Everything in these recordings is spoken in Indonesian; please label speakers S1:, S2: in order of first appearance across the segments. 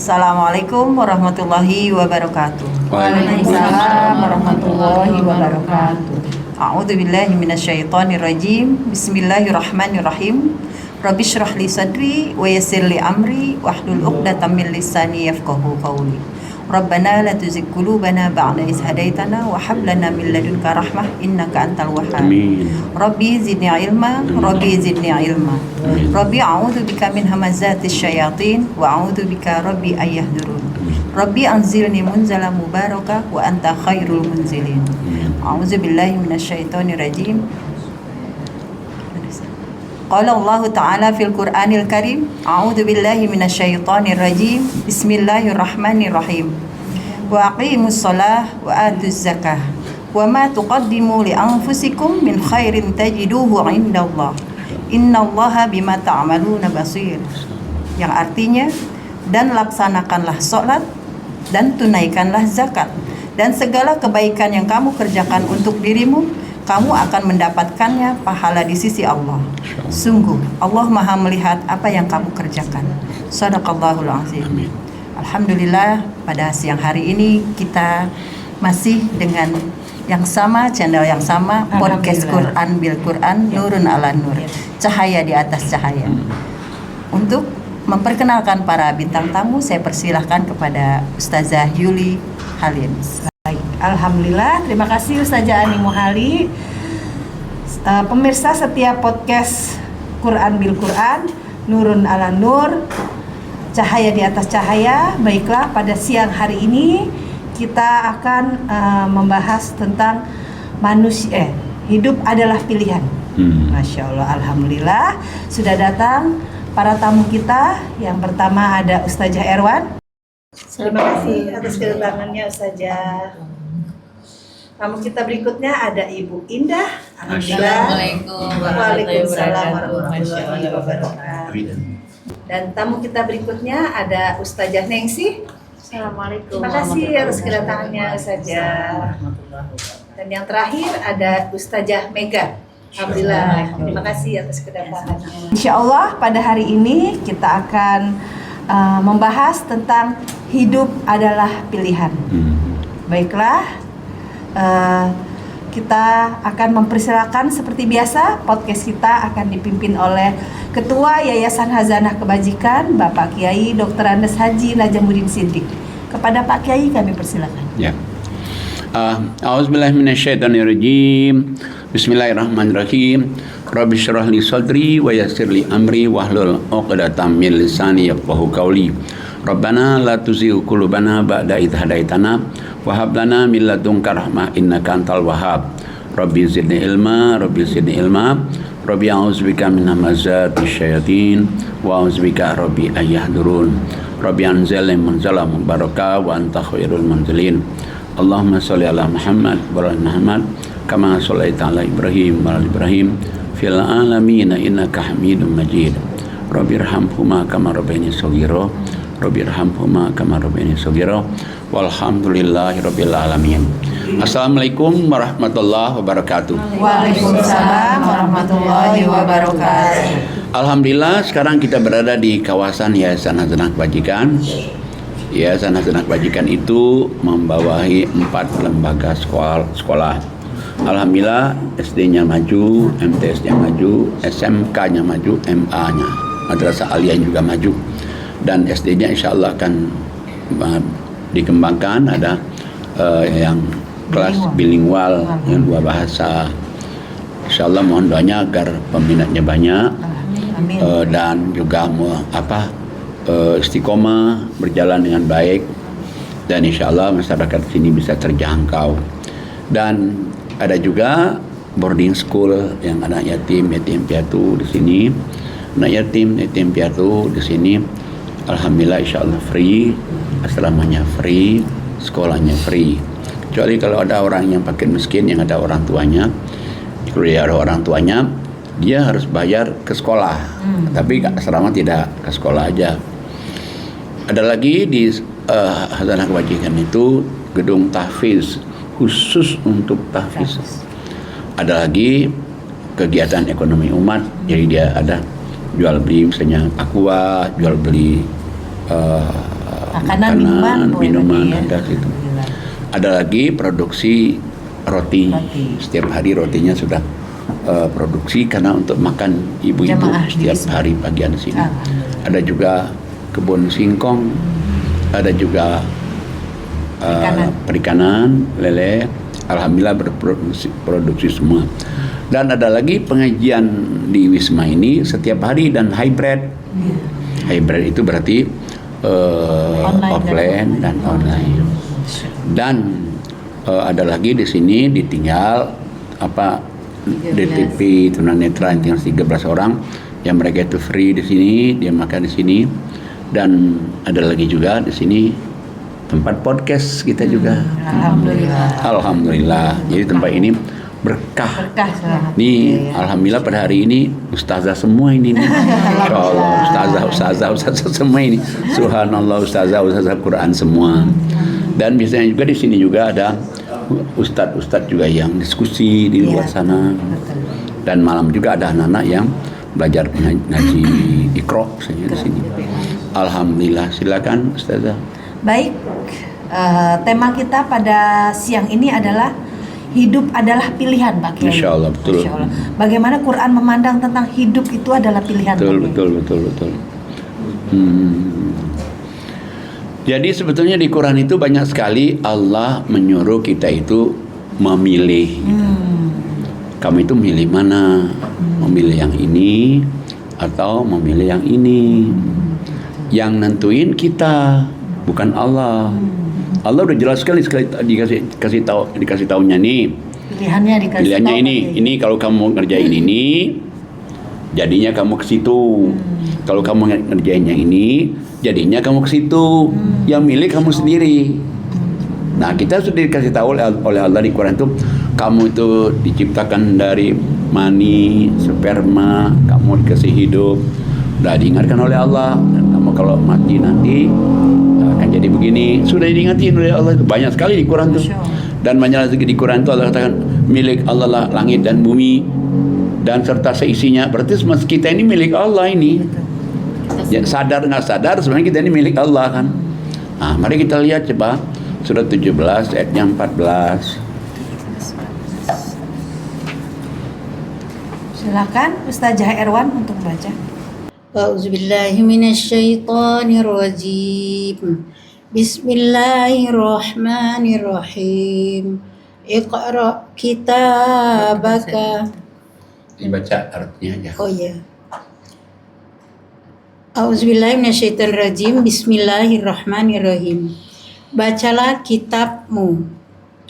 S1: Assalamualaikum warahmatullahi wabarakatuh.
S2: Waalaikumsalam warahmatullahi wabarakatuh.
S1: A'udzu billahi minasyaitonir rajim. Bismillahirrahmanirrahim. Rabbi shrah li sadri wa yassir li amri wahlul 'uqdatam min lisani yafqahu qawli. Rabbana la tuzigh qulubana ba'da idh hadaitana wa hab lana min ladunka rahmah innaka antal wahhab.
S3: Amin.
S1: Rabbi zidni ilma, Rabbi zidni ilma.
S3: Amin.
S1: Rabbi a'udzu bika min hamazatis syayatin wa a'udzu bika rabbi ayyahdurun. Rabbi anzilni munzala mubaraka wa anta khairul munzilin. A'udzu billahi minasyaitonir rajim. Qala Allah Ta'ala fil Qur'anil Karim, a'udzu billahi minasyaitonir rajim. Bismillahirrahmanirrahim. Wa aqimus shalah wa atuz zakah. Wa ma tuqaddimu li anfusikum min khairin tajiduhu 'indallah. Innallaha bima ta'maluna basir. Yang artinya, dan laksanakanlah sholat dan tunaikanlah zakat, dan segala kebaikan yang kamu kerjakan untuk dirimu, kamu akan mendapatkannya pahala di sisi Allah. Sungguh Allah Maha melihat apa yang kamu kerjakan. Shadaqallahul azim. Alhamdulillah, pada siang hari ini kita masih dengan yang sama, channel yang sama, podcast Quran bil Quran, Nurun ala Nur, cahaya di atas cahaya. Untuk memperkenalkan para bintang tamu, saya persilahkan kepada Ustazah Yuli Halim.
S2: Baik, alhamdulillah, terima kasih Ustazah Ani Muhali. Pemirsa setiap podcast Quran bil Quran, Nurun ala Nur, cahaya di atas cahaya. Baiklah, pada siang hari ini kita akan membahas tentang hidup adalah pilihan. Masya Allah, alhamdulillah sudah datang para tamu kita. Yang pertama ada Ustazah Erwan. Terima kasih atas kedatangannya Ustazah. Tamu kita berikutnya ada Ibu Indah.
S4: Assalamualaikum
S2: Waalaikumsalam warahmatullahi wabarakatuh. Dan tamu kita berikutnya ada Ustazah Nengsi.
S4: Assalamualaikum.
S2: Terima kasih atas kedatangannya Ustazah. Dan yang terakhir ada Ustazah Mega. Alhamdulillah, terima kasih atas kedatangannya. Insya Allah pada hari ini kita akan membahas tentang hidup adalah pilihan. Baiklah, kita akan mempersilakan seperti biasa, podcast kita akan dipimpin oleh Ketua Yayasan Hazanah Kebajikan, Bapak Kiai Dr. Andes Haji Najamuddin Siddiq. Kepada Pak Kiai kami persilakan.
S3: Ya. A'udzubillahi minasyaitonirrajim. Bismillahirrahmanirrahim. Rabbi shrah li sadri wa yassir li amri wahlul 'uqdatam min lisani yafqahu qawli. Rabbana la tuzigh qulubana ba'da idh hadaitana wa hab lana min ladunka rahmah innaka antal wahhab. Rabbi zidni ilma, Rabbi zidni ilma. Rabbi a'udzubika min hamazatis syayatin wa a'udzubika rabbi ayyahdurun. Rabbi anzilni munzala mubaraka wa anta khairul munzilin. Allahumma sholli ala Muhammad wa ala Muhammad kama shallaita ala Ibrahim wa ala Ibrahim fil alamin innaka Hamidum Majid. Rabbirhamhuma kama rabbayani shaghira. Rabbirhamhuma kama rabbayani shaghira. Walhamdulillahirabbil alamin. Assalamualaikum warahmatullahi wabarakatuh.
S1: Waalaikumsalam warahmatullahi wabarakatuh.
S3: Alhamdulillah, sekarang kita berada di kawasan Yayasan Hazanah Kebajikan. Yayasan Hazanah Kebajikan itu membawahi 4 lembaga sekolah. Alhamdulillah, SD-nya maju, MTS-nya maju, SMK-nya maju, MA-nya, Madrasah Aliyah juga maju. Dan SD-nya insya Allah akan dikembangkan, ada yang kelas bilingual yang 2 bahasa. Insya Allah mohon doanya agar peminatnya banyak. Dan juga istiqomah berjalan dengan baik, dan insya Allah masyarakat sini bisa terjangkau. Dan ada juga boarding school yang anak yatim piatu di sini, anak yatim piatu di sini. Alhamdulillah insya Allah free, asramanya free, sekolahnya free. Kecuali kalau ada orang yang fakir miskin yang ada orang tuanya, kalau dia ada orang tuanya, dia harus bayar ke sekolah. Tapi asrama tidak, ke sekolah aja. Ada lagi di Hazanah Kebajikan itu gedung tahfiz khusus untuk tahfiz. Ada lagi kegiatan ekonomi umat, jadi dia ada jual beli misalnya aqua, jual beli
S2: Makanan,
S3: minuman
S2: ya.
S3: ada situ.
S2: Alhamdulillah.
S3: Ada lagi produksi roti.
S2: Roti.
S3: Setiap hari rotinya sudah produksi karena untuk makan ibu-ibu
S2: Jamaah di
S3: setiap
S2: Wisma.
S3: hari pagian di sini.
S2: Alhamdulillah.
S3: Ada juga kebun singkong, ada juga perikanan, lele. Alhamdulillah berproduksi semua. Dan ada lagi pengajian di Wisma ini setiap hari dan hybrid. Hybrid itu berarti offline dan online. Dan ada lagi di sini ditinggal DTP tunanetra yang tinggal 13 orang yang mereka itu free di sini, dia makan di sini. Dan ada lagi juga di sini tempat podcast kita juga. Alhamdulillah. Jadi tempat ini berkah. Nih, alhamdulillah pada hari ini ustazah semua ini nih. Insyaallah ustazah semua ini. Subhanallah ustazah Quran semua. Dan biasanya juga di sini juga ada ustadz juga yang diskusi di luar sana. Dan malam juga ada anak-anak yang belajar ngaji Iqra misalnya di sini. Alhamdulillah, silakan ustazah.
S2: Baik, tema kita pada siang ini adalah hidup adalah pilihan, Pak Kiai.
S3: Insya Allah, betul.
S2: Insya Allah. Bagaimana Quran memandang tentang hidup itu adalah pilihan.
S3: Betul. Jadi sebetulnya di Quran itu banyak sekali Allah menyuruh kita itu memilih. Kamu itu milih mana? Memilih yang ini atau memilih yang ini? Yang nentuin kita, bukan Allah. Allah udah jelas sekali dikasih tahunya nih. Pilihannya ini kalau kamu ngerjain ini, jadinya kamu ke situ. Kalau kamu ngerjain yang ini, jadinya kamu ke situ. Yang milih kamu sendiri. Nah, kita sudah dikasih tahu oleh Allah di Quran itu, kamu itu diciptakan dari mani, sperma, kamu dikasih hidup. Sudah diingatkan oleh Allah, dan kamu kalau mati nanti akan jadi begini. Sudah diingatin oleh Allah, banyak sekali di Quran itu. Dan banyak lagi di Quran itu Allah katakan milik Allah lah langit dan bumi dan serta seisinya. Berarti semua kita ini milik Allah ini. Ya, sadar nggak sadar sebenarnya kita ini milik Allah kan. Nah, mari kita lihat coba surat 17 ayatnya 14.
S2: Silakan Ustazah Erwan untuk baca.
S5: A'udzubillahi minasyaitonirrajim. Bismillahirrahmanirrahim. Iqra kitabaka.
S3: Dibaca artinya aja.
S5: Oh ya. A'udzubillahi minasyaitonirrajim. Bismillahirrahmanirrahim. Bacalah kitabmu.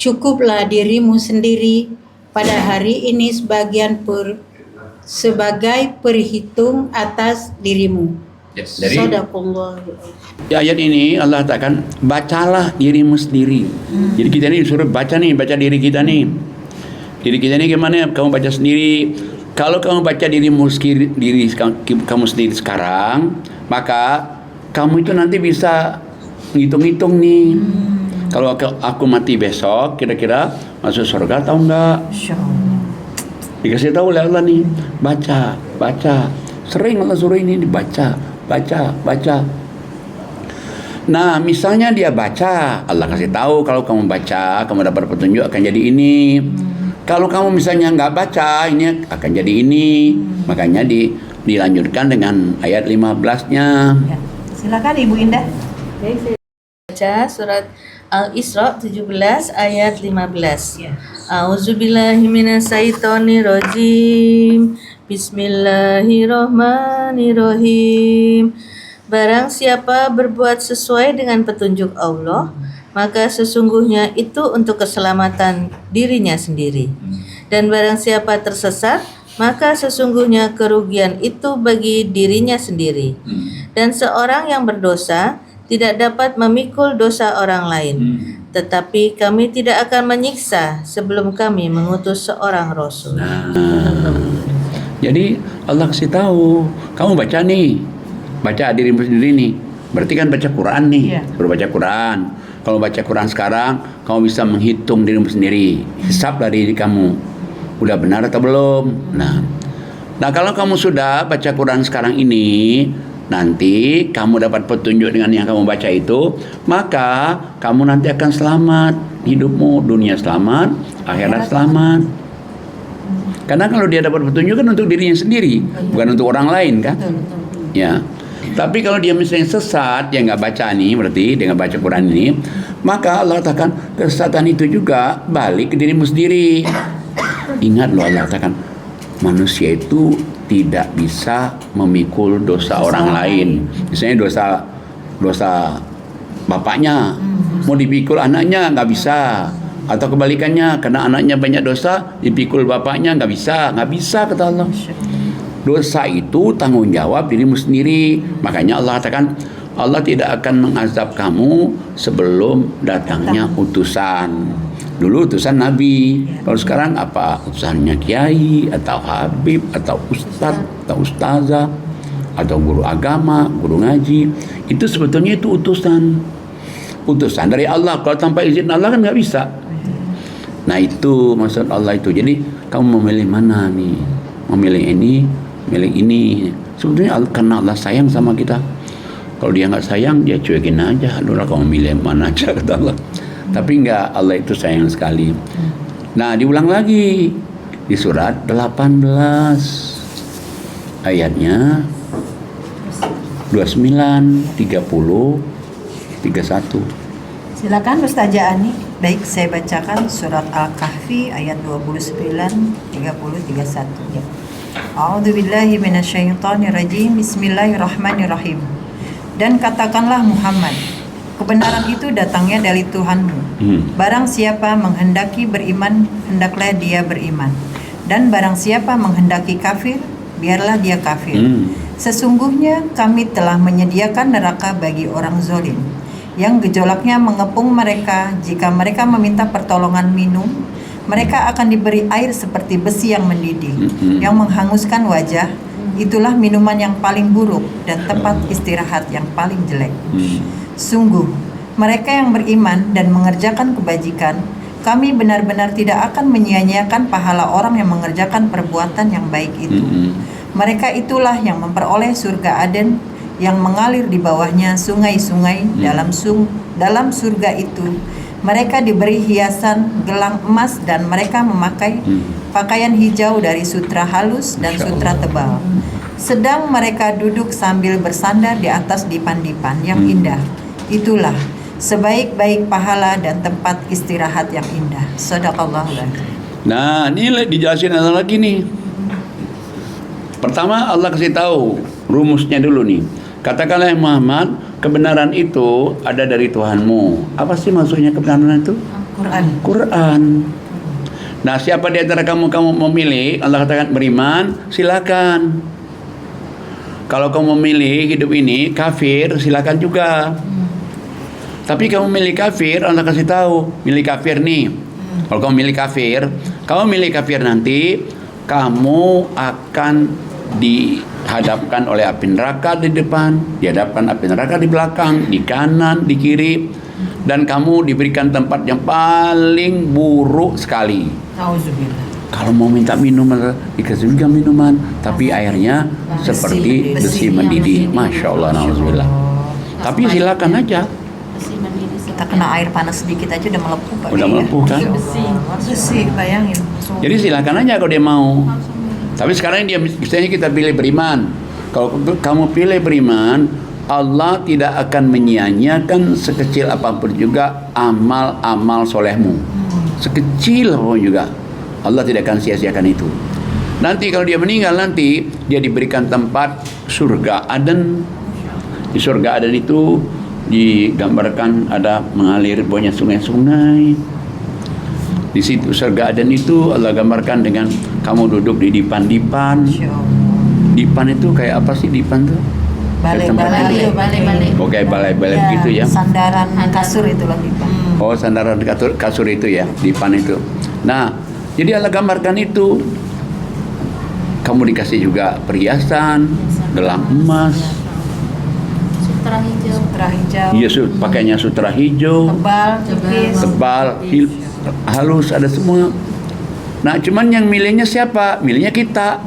S5: Cukuplah dirimu sendiri pada hari ini sebagai perhitung atas dirimu.
S3: Dari
S5: Sadaqallah.
S3: ayat ini Allah katakan bacalah dirimu sendiri. Jadi kita ini disuruh baca diri kita nih. Diri kita ini gimana? Kamu baca sendiri. Kalau kamu baca diri kamu sendiri sekarang, maka kamu itu nanti bisa ngitung-ngitung nih. Kalau aku mati besok, kira-kira masuk surga atau enggak? Dikasih tahu oleh Allah nih, baca. Sering Allah suruh ini dibaca, baca. Nah, misalnya dia baca, Allah kasih tahu kalau kamu baca, kamu dapat petunjuk akan jadi ini. Kalau kamu misalnya nggak baca, ini akan jadi ini. Makanya dilanjutkan dengan ayat 15-nya.
S2: Ya. Silakan Ibu Indah.
S4: Baca surat Al-Isra 17 ayat 15. A'udzubillahi minasyaitonirrajim. Bismillahirrahmanirrahim. Barang siapa berbuat sesuai dengan petunjuk Allah, maka sesungguhnya itu untuk keselamatan dirinya sendiri. Dan barang siapa tersesat, maka sesungguhnya kerugian itu bagi dirinya sendiri. Dan seorang yang berdosa tidak dapat memikul dosa orang lain. Tetapi kami tidak akan menyiksa sebelum kami mengutus seorang Rasul.
S3: Jadi Allah kasih tahu, kamu baca dirimu sendiri nih. Berarti kan baca Quran nih, baru baca Quran. Kalau baca Quran sekarang, kamu bisa menghitung dirimu sendiri, hisab dari diri kamu, udah benar atau belum. Nah kalau kamu sudah baca Quran sekarang ini, nanti kamu dapat petunjuk dengan yang kamu baca itu, maka kamu nanti akan selamat hidupmu, dunia selamat, akhirat selamat. Karena kalau dia dapat petunjuk kan untuk dirinya sendiri, bukan untuk orang lain kan? Ya. Tapi kalau dia misalnya sesat, dia nggak baca nih, berarti dia nggak baca Quran ini, maka Allah katakan kesesatan itu juga balik ke dirimu sendiri. Ingat loh, Allah katakan manusia itu tidak bisa memikul dosa orang lain. Misalnya dosa bapaknya mau dipikul anaknya nggak bisa, atau kebalikannya karena anaknya banyak dosa dipikul bapaknya nggak bisa kata Allah. Dosa itu tanggung jawab dirimu sendiri. Makanya Allah katakan Allah tidak akan mengazab kamu sebelum datangnya utusan. Dulu utusan Nabi, kalau sekarang apa? Utusannya kiai atau habib atau ustadz atau ustazah atau guru agama, guru ngaji. Itu sebetulnya itu utusan dari Allah. Kalau tanpa izin Allah kan nggak bisa. Nah itu maksud Allah itu. Jadi kamu memilih mana nih? Memilih ini, memilih ini. Sebetulnya karena Allah sayang sama kita. Kalau dia nggak sayang, dia cuekin aja. Aduh, kamu milih mana aja kata Allah. Tapi enggak, Allah itu sayang sekali. Nah, diulang lagi di surat 18 ayatnya 29, 30, 31.
S2: Silakan Ustazah Ani.
S1: Baik, saya bacakan surat Al-Kahfi ayat 29, 30, 31. A'udzubillahi minasyaitonirrajim. Bismillahirrahmanirrahim. Dan katakanlah Muhammad, kebenaran itu datangnya dari Tuhanmu. Barang siapa menghendaki beriman, hendaklah dia beriman. Dan barang siapa menghendaki kafir, biarlah dia kafir. Sesungguhnya kami telah menyediakan neraka bagi orang zalim, yang gejolaknya mengepung mereka. Jika mereka meminta pertolongan minum, mereka akan diberi air seperti besi yang mendidih, yang menghanguskan wajah. Itulah minuman yang paling buruk dan tempat istirahat yang paling jelek. Sungguh, mereka yang beriman dan mengerjakan kebajikan, kami benar-benar tidak akan menyia-nyiakan pahala orang yang mengerjakan perbuatan yang baik itu. Mereka itulah yang memperoleh surga Aden yang mengalir di bawahnya sungai-sungai. Dalam surga itu mereka diberi hiasan gelang emas dan mereka memakai pakaian hijau dari sutra halus dan sutra tebal. Sedang mereka duduk sambil bersandar di atas dipan-dipan yang indah. Itulah sebaik-baik pahala dan tempat istirahat yang indah. Shadaqallahul adzim.
S3: Nah, ini dijelasin lagi nih. Pertama Allah kasih tahu rumusnya dulu nih. Katakanlah Muhammad, kebenaran itu ada dari Tuhanmu. Apa sih maksudnya kebenaran itu? Quran. Nah, siapa di antara kamu memilih, Allah katakan beriman, silakan. Kalau kamu memilih hidup ini kafir, silakan juga. Tapi kamu milih kafir, Allah kasih tahu, milih kafir nih. Kalau kamu milih kafir nanti kamu akan dihadapkan oleh api neraka di depan, dihadapkan api neraka di belakang, di kanan, di kiri, dan kamu diberikan tempat yang paling buruk sekali.
S2: Auzubillah.
S3: Kalau mau minta minuman, dikasih juga minuman, tapi airnya seperti besi mendidih. Masya Allah, na'udzubillah. Tapi silakan aja.
S1: Kita kena air panas sedikit aja udah melepuh, Pak.
S3: Udah melepuh kan?
S2: Besi, bayangin.
S3: Jadi silakan aja kalau dia mau. Tapi sekarang dia misalnya kita pilih beriman. Kalau kamu pilih beriman, Allah tidak akan menyia-nyiakan sekecil apapun juga amal-amal solehmu. Sekecil apapun juga, Allah tidak akan sia-siakan itu. Nanti kalau dia meninggal, nanti dia diberikan tempat surga Aden. Di surga Aden itu digambarkan ada mengalir banyak sungai-sungai. Di situ surga Aden itu Allah gambarkan dengan kamu duduk di dipan-dipan. Dipan itu kayak apa sih dipan tuh?
S2: Balai-balai.
S3: Oke, balai-balai gitu ya.
S1: Sandaran kasur itulah dipan.
S3: Oh, sandaran kasur itu ya, dipan itu. Nah, jadi Allah gambarkan itu. Kamu dikasih juga perhiasan, gelang emas.
S4: Sutra hijau.
S3: Iya, pakainya sutra hijau, tebal, halus, ada semua. Nah, cuman yang milihnya siapa? Milihnya kita.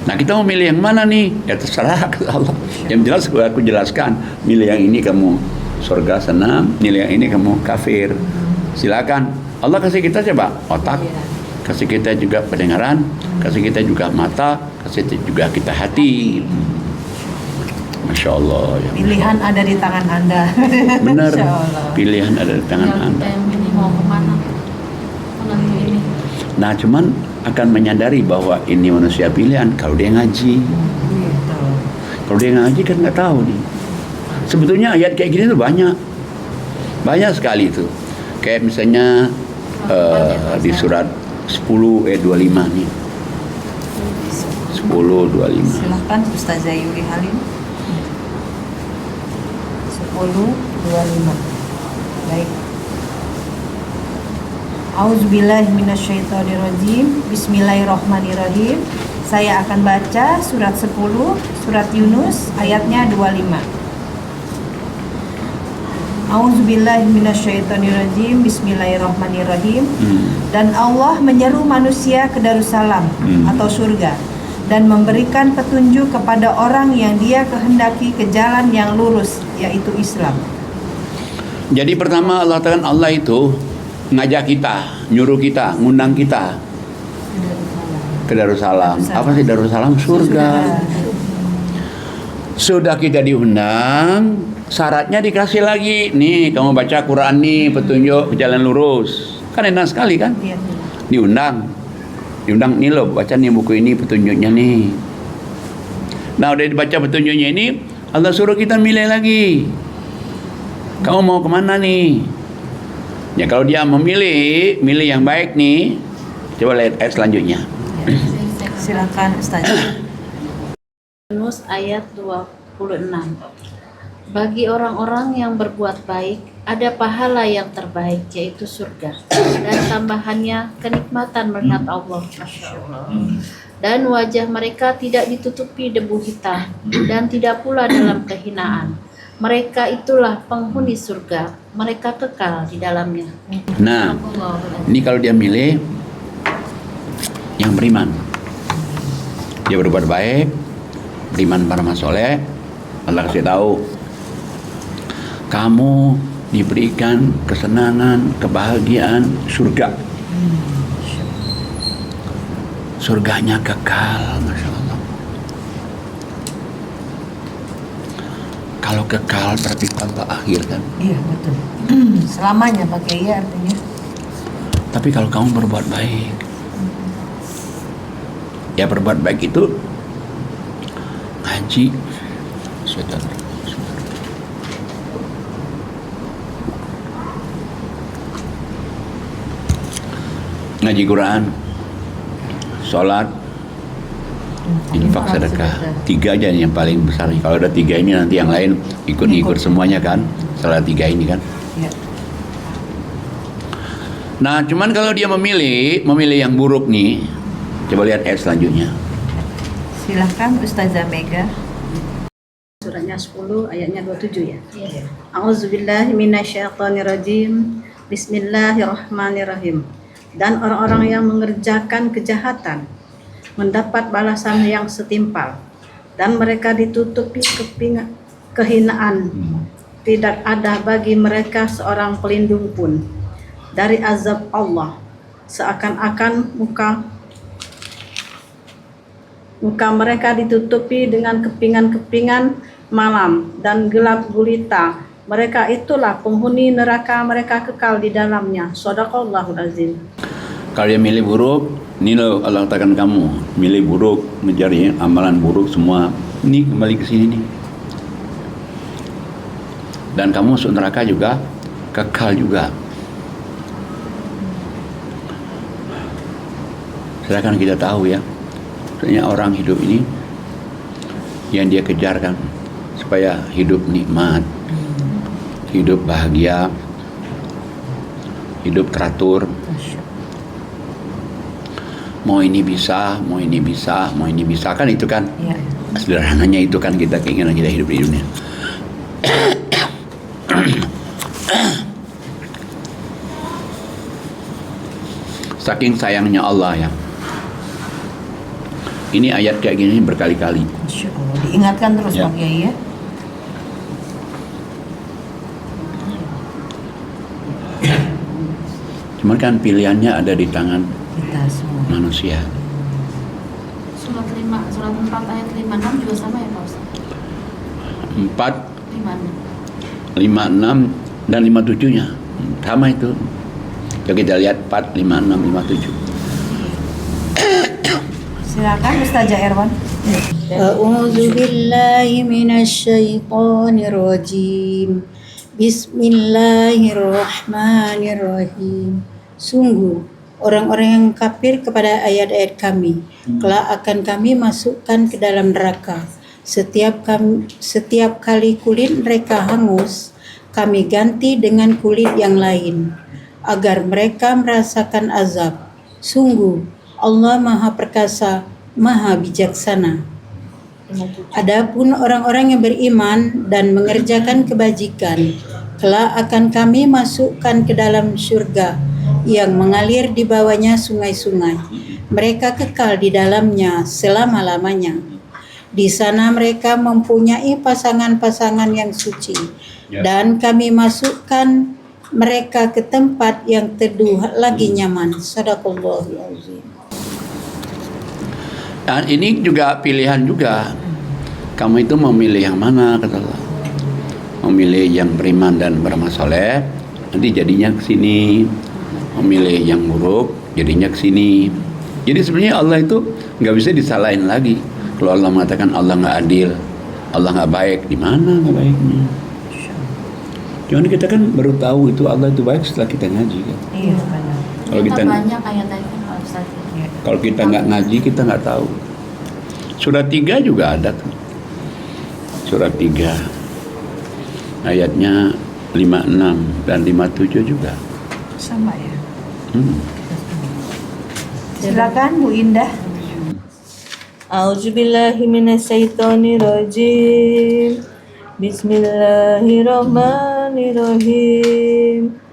S3: Nah kita mau milih yang mana nih? Ya terserah kata Allah. Yang jelas aku jelaskan, milih yang ini kamu surga senang, milih yang ini kamu kafir. Silakan. Allah kasih kita coba otak, kasih kita juga pendengaran, kasih kita juga mata, kasih juga kita hati. Masya Allah ya.
S2: Pilihan ada di tangan Anda.
S3: Benar,
S2: Masya Allah.
S3: pilihan ada di tangan Anda.
S4: Ini mau kemana? Ini.
S3: Nah cuman akan menyadari bahwa ini manusia pilihan kalau dia ngaji. Kalau dia ngaji kan nggak tahu nih. Sebetulnya ayat kayak gini tuh banyak sekali itu. Kayak misalnya di surat 10 ayat 25 nih. 10:25.
S1: Silahkan Ustazah Yuli Halim.
S2: 10:25. Baik. Auzubillahi minasyaitonirrajim. Bismillahirrahmanirrahim. Saya akan baca surat 10, surat Yunus ayatnya 25. Auzubillahi minasyaitonirrajim. Bismillahirrahmanirrahim. Dan Allah menyeru manusia ke Darussalam atau surga dan memberikan petunjuk kepada orang yang dia kehendaki ke jalan yang lurus, yaitu Islam.
S3: Jadi pertama Allah itu ngajak kita, nyuruh kita, ngundang kita ke Darussalam. Apa sih Darussalam? Surga. Sudah kita diundang, syaratnya dikasih lagi. Nih, kamu baca Quran nih, petunjuk ke jalan lurus. Kan enak sekali kan?
S2: Iya.
S3: Diundang nih loh, baca nih buku ini petunjuknya nih. Nah udah dibaca petunjuknya ini, Allah suruh kita milih lagi. Kamu mau kemana nih? Ya kalau dia milih yang baik nih, coba lihat ayat selanjutnya.
S1: Silakan Ustazah.
S6: Yunus ayat 26. Bagi orang-orang yang berbuat baik, ada pahala yang terbaik, yaitu surga. Dan tambahannya, kenikmatan melihat Allah. Masya Allah. Dan wajah mereka tidak ditutupi debu hitam, dan tidak pula dalam kehinaan. Mereka itulah penghuni surga, mereka kekal di dalamnya.
S3: Nah, ini kalau dia milih yang beriman, dia berbuat baik, beriman beramal soleh, Allah kasih tahu, kamu diberikan kesenangan, kebahagiaan, surga. Surganya kekal, Masya Allah. Kalau kekal berarti tanpa akhir kan?
S2: Iya, betul. Selamanya pakai iya artinya.
S3: Tapi kalau kamu berbuat baik, ya berbuat baik itu ngaji, ngaji Quran, sholat, infak, sedekah. 3 aja yang paling besar. Kalau ada 3 ini nanti yang lain ikut semuanya kan. Setelah 3 ini kan.
S2: Iya.
S3: Nah, cuman kalau dia memilih yang buruk nih, coba lihat ayat selanjutnya.
S1: Silahkan Ustazah Mega.
S7: Suratnya 10 ayatnya 27 ya. A'udzubillahi minasyaitonirrajim. Bismillahirrahmanirrahim. Dan orang-orang yang mengerjakan kejahatan mendapat balasan yang setimpal, dan mereka ditutupi kehinaan. Tidak ada bagi mereka seorang pelindung pun dari azab Allah. Seakan-akan muka mereka ditutupi dengan kepingan-kepingan malam dan gelap gulita. Mereka itulah penghuni neraka, mereka kekal di dalamnya. Shadaqallahul azim.
S3: Kalau dia milih buruk, ini loh Allah katakan kamu milih buruk, mencari amalan buruk semua, ini kembali ke sini nih. Dan kamu masuk neraka juga, kekal juga. Sedangkan kita tahu ya, sebenarnya orang hidup ini yang dia kejarkan supaya hidup nikmat, hidup bahagia, hidup teratur. Mau ini bisa, mau ini bisa, mau ini bisa, kan itu kan
S2: Iya.
S3: sederhananya itu kan kita keinginan kita hidup di dunia. Saking sayangnya Allah ya, Ini ayat kayak gini berkali-kali.
S2: Masya Allah. Diingatkan terus
S3: Ya.
S2: Pak Kiai ya.
S3: Cuman kan pilihannya ada di tangan
S2: Kita semua.
S3: manusia.
S6: Surat 4 ayat 56 juga sama ya Pak Ustaz?
S3: 4,
S6: 56.
S3: 56 dan 57-nya sama itu. Coba kita lihat 4, 5, 6, 57.
S2: Silakan Ustazah Erwan.
S5: A'udzu billahi minasyaitonir rajim. Bismillahirrahmanirrahim. Sungguh orang-orang yang kafir kepada ayat-ayat kami, kelak akan kami masukkan ke dalam neraka. Setiap kali kulit mereka hangus, kami ganti dengan kulit yang lain, agar mereka merasakan azab. Sungguh Allah Maha Perkasa, Maha Bijaksana. Adapun orang-orang yang beriman dan mengerjakan kebajikan, kelak akan kami masukkan ke dalam surga yang mengalir di bawahnya sungai-sungai. Mereka kekal di dalamnya selama-lamanya. Di sana mereka mempunyai pasangan-pasangan yang suci, dan kami masukkan mereka ke tempat yang teduh lagi nyaman. Shadaqallahul azim.
S3: Dan ini juga pilihan juga. Kamu itu memilih yang mana, kata Allah. Memilih yang beriman dan beramal soleh, nanti jadinya ke sini. Memilih yang buruk, jadinya ke sini. Jadi sebenarnya Allah itu nggak bisa disalahin lagi. Kalau Allah mengatakan Allah nggak adil, Allah nggak baik, di mana nggak baiknya? Cuman kita kan baru tahu itu Allah itu baik setelah kita ngaji kan.
S2: Iya benar.
S3: Kalau kita
S6: banyak ayat-ayatnya Pak Ustaz.
S3: Kalau kita nggak ngaji, kita nggak tahu. Surat 3 juga ada tuh. Surat 3 ayatnya 56 dan 57 juga.
S2: Sama ya.
S3: Hmm.
S2: Silakan Bu Indah.
S4: A'udzubillahi minasyaitonirrajim. Bismillahirrahmanirrahim.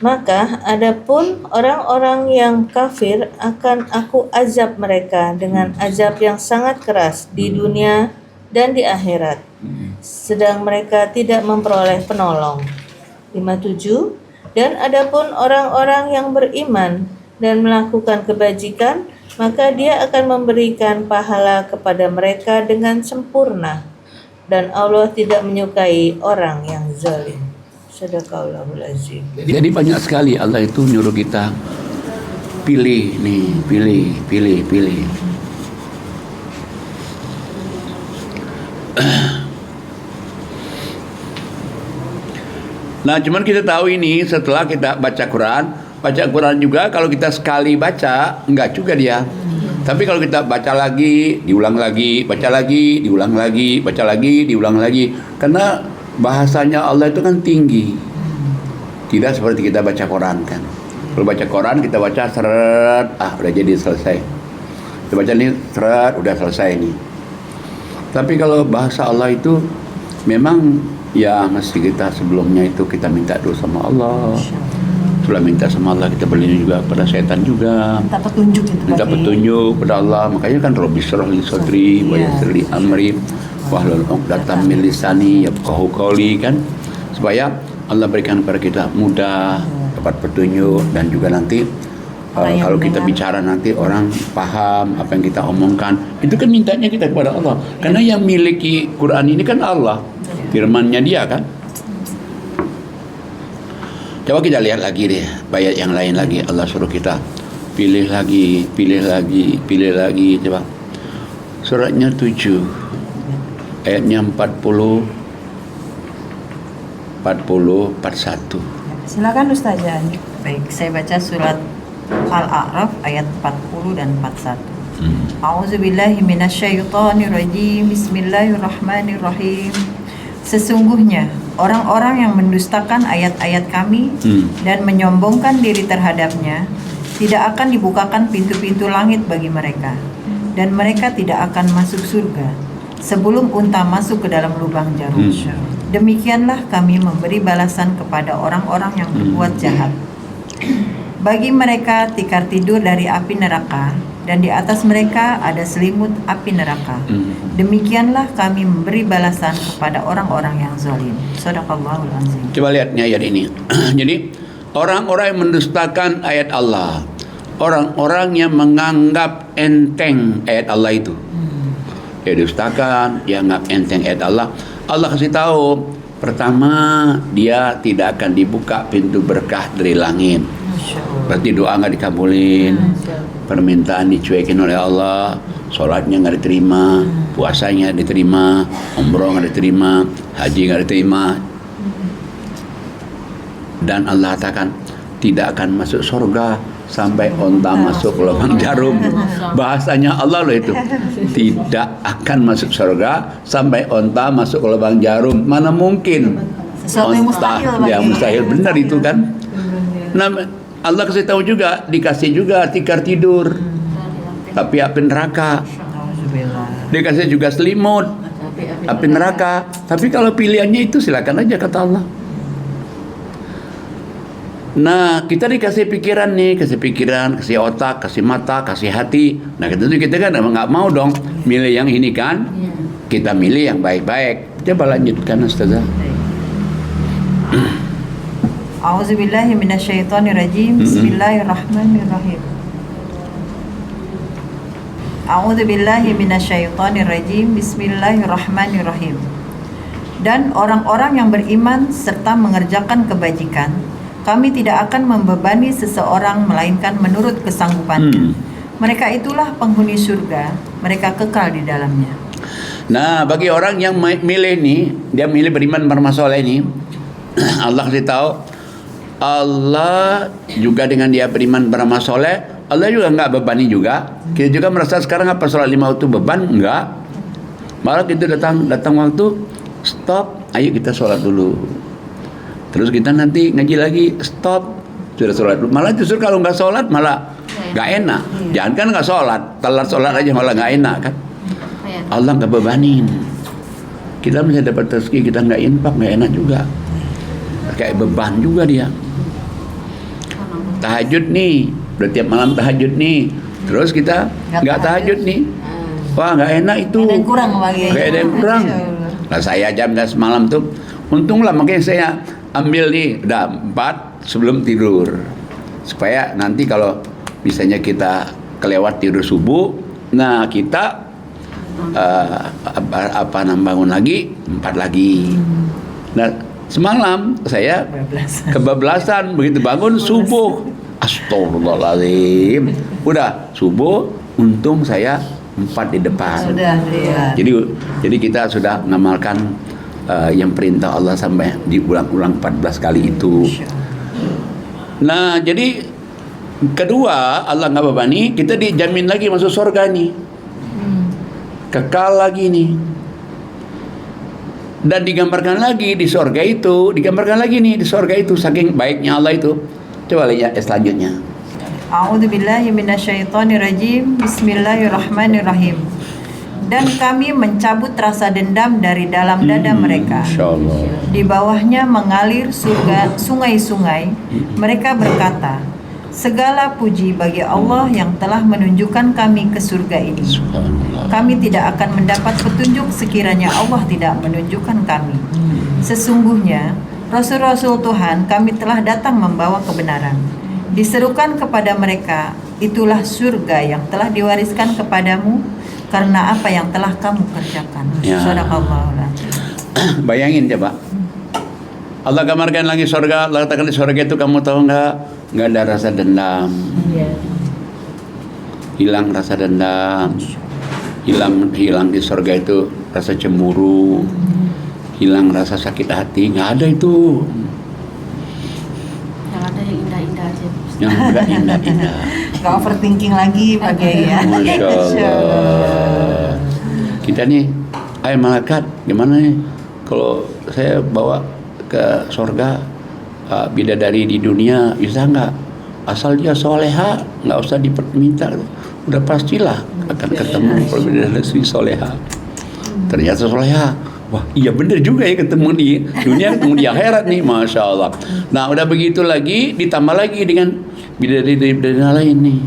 S4: Maka adapun orang-orang yang kafir akan aku azab mereka dengan azab yang sangat keras di dunia dan di akhirat, sedang mereka tidak memperoleh penolong. 57. Dan adapun orang-orang yang beriman dan melakukan kebajikan, maka dia akan memberikan pahala kepada mereka dengan sempurna, dan Allah tidak menyukai orang yang zalim. Sadaqallahul azim.
S3: Jadi banyak sekali Allah itu nyuruh kita pilih nih, pilih. Nah, cuman kita tahu ini setelah kita baca Quran juga kalau kita sekali baca enggak juga dia. Tapi kalau kita baca lagi, diulang lagi, baca lagi, diulang lagi, baca lagi, diulang lagi. Karena bahasanya Allah itu kan tinggi. Tidak seperti kita baca Quran kan. Kalau baca Quran kita baca seret, udah jadi selesai. Kita baca ini seret, udah selesai nih. Tapi kalau bahasa Allah itu memang ya mesti kita sebelumnya itu kita minta doa sama Allah. Setelah minta sama Allah kita berlindung juga pada setan juga.
S2: Minta petunjuk itu.
S3: Minta petunjuk pada Allah. Makanya kan Rabbi syrah li sadri wa yassir li amri wahlul 'uqdatam min lisani yafqahu qawli kan, supaya Allah berikan kepada kita mudah, dapat petunjuk, dan juga nanti kalau kita bicara nanti orang paham apa yang kita omongkan. Itu kan mintanya kita kepada Allah. Karena yang miliki Quran ini kan Allah. Firman-Nya dia kan. Coba kita lihat lagi deh ayat yang lain lagi. Allah suruh kita pilih lagi. Coba suratnya 7 ayatnya 40 41.
S2: Silakan Ustazah.
S1: Baik, saya baca surat Al-A'raf ayat 40 dan 41. A'udzubillahi minasyaitonirrajim. Bismillahirrahmanirrahim. Sesungguhnya orang-orang yang mendustakan ayat-ayat kami dan menyombongkan diri terhadapnya, tidak akan dibukakan pintu-pintu langit bagi mereka, dan mereka tidak akan masuk surga sebelum unta masuk ke dalam lubang jarum. Demikianlah kami memberi balasan kepada orang-orang yang berbuat jahat. Bagi mereka tikar tidur dari api neraka dan di atas mereka ada selimut api neraka. Demikianlah kami memberi balasan kepada orang-orang yang zalim. Shadaqallahul azim.
S3: Coba lihat nih ayat ini. Jadi orang-orang yang mendustakan ayat Allah, orang-orang yang menganggap enteng ayat Allah itu, dia dustakan, dia anggap enteng ayat Allah. Allah kasih tahu, pertama dia tidak akan dibuka pintu berkah dari langit. Berarti doa nggak dikabulin, permintaan dicuekin oleh Allah, sholatnya nggak diterima, puasanya diterima, umroh nggak diterima, haji nggak diterima, dan Allah katakan tidak akan masuk surga sampai onta masuk lubang jarum. Bahasanya Allah loh itu, tidak akan masuk surga sampai onta masuk lubang jarum. Mana mungkin?
S1: Sesuatu yang mustahil,
S3: Ya mustahil, benar itu kan. Nah, Allah kasih tahu juga, dikasih juga tikar tidur, tapi api neraka. Dikasih juga selimut, api neraka. Tapi kalau pilihannya itu silakan aja, kata Allah. Nah, kita dikasih pikiran nih, kasih pikiran, kasih otak, kasih mata, kasih hati. Nah, kita kan nggak mau dong milih yang ini kan. Kita milih yang baik-baik. Coba lanjutkan, Ustazah.
S1: A'udzubillahi minasyaitonirrajim. Bismillahirrahmanirrahim. A'udzubillahi minasyaitonirrajim. Bismillahirrahmanirrahim. Dan orang-orang yang beriman serta mengerjakan kebajikan, kami tidak akan membebani seseorang melainkan menurut kesanggupannya. Mereka itulah penghuni surga, mereka kekal di dalamnya.
S3: Nah, bagi orang yang milih nih, dia milih beriman bermasalah ini, Allah kasih tahu, Allah juga dengan dia beriman bermasalah, Allah juga nggak bebani juga. Kita juga merasa sekarang apa sholat 5 waktu beban? Enggak. Malah kita datang waktu, stop, ayo kita sholat dulu. Terus kita nanti ngaji lagi, stop, sudah sholat dulu. Malah justru kalau nggak sholat malah nggak enak. Jangan kan nggak sholat, telat sholat aja malah nggak enak kan. Allah nggak bebanin. Kita bisa dapat rezeki, kita nggak infak, nggak enak juga. Kayak beban juga dia. Tahajud nih, bertiap malam tahajud nih. Terus kita nggak tahajud nih. Wah, nggak enak itu.
S1: Ada yang kurang lagi.
S3: Kayak ada yang kurang. Nah, saya jam 11 malam tuh, untunglah makanya saya ambil nih udah 4 sebelum tidur, supaya nanti kalau misalnya kita kelewat tidur subuh, nah kita bangun lagi 4 lagi. Nah, semalam saya kebablasan, begitu bangun subuh, astagfirullahaladzim, udah subuh, untung saya 4 di depan.
S1: Sudah, iya.
S3: Jadi kita sudah mengamalkan yang perintah Allah sampai diulang-ulang 14 kali itu. Nah, jadi kedua, Allah nggak bebani, kita dijamin lagi masuk surga nih, kekal lagi nih. Dan digambarkan lagi di surga itu, saking baiknya Allah itu. Coba lihat selanjutnya.
S1: A'udzubillahi minasyaitonirrajim. Bismillahirrahmanirrahim. Dan kami mencabut rasa dendam dari dalam dada mereka.
S3: Insyaallah.
S1: Di bawahnya mengalir sungai-sungai. Mereka berkata, segala puji bagi Allah yang telah menunjukkan kami ke surga ini. Kami tidak akan mendapat petunjuk sekiranya Allah tidak menunjukkan kami. Sesungguhnya Rasul-Rasul Tuhan kami telah datang membawa kebenaran. Diserukan kepada mereka, itulah surga yang telah diwariskan kepadamu karena apa yang telah kamu kerjakan.
S3: Ya.
S1: Shadaqallahul azim.
S3: Bayangin coba, Allah gambarkan lagi surga. Allah katakan di surga itu, kamu tahu nggak ada rasa dendam, hilang rasa dendam, hilang di surga itu rasa cemburu, hilang rasa sakit hati, nggak ada itu.
S6: Yang ada yang indah-indah aja.
S3: Yang udah indah-indah.
S1: Gak overthinking lagi pakai ya.
S3: Masya Allah. Kita nih, ayo malaikat, gimana nih kalau saya bawa ke surga bidadari di dunia, bisa nggak? Asal dia soleha, nggak usah diminta, udah pastilah akan ketemu kalau bidadari soleha. Ternyata soleha. Wah, iya bener juga ya, ketemu di dunia, ketemu di akhirat nih, Masya Allah. Nah, udah begitu lagi, ditambah lagi dengan bidadari lain nih.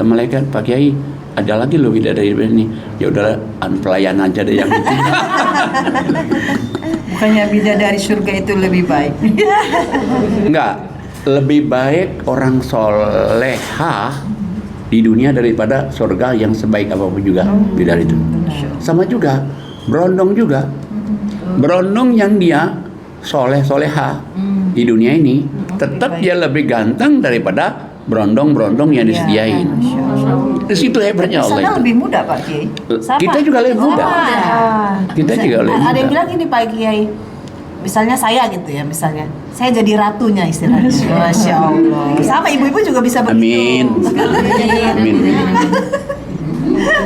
S3: Malaikat, Pak Kiai, ada lagi loh bidadari ini. Ya udah, pelayan aja deh yang itu.
S1: Bukannya bidadari surga itu lebih baik.
S3: Enggak, lebih baik orang soleha di dunia daripada surga yang sebaik apapun juga bidadari itu. Sama juga, berondong juga. Berondong yang dia soleha di dunia ini, tetap dia lebih ganteng daripada berondong-berondong yang disediain. Di situ hebatnya
S1: Di
S3: Allah
S1: sana
S3: itu.
S1: lebih mudah Pak Kiai.
S3: Kita juga lebih mudah. Kita juga lebih
S2: Ada yang
S3: mudah.
S2: bilang gini Pak Kiai, misalnya saya gitu ya, misalnya saya jadi ratunya istilahnya. Masya Allah. Sama ibu-ibu juga bisa begitu.
S3: Amin. Amin.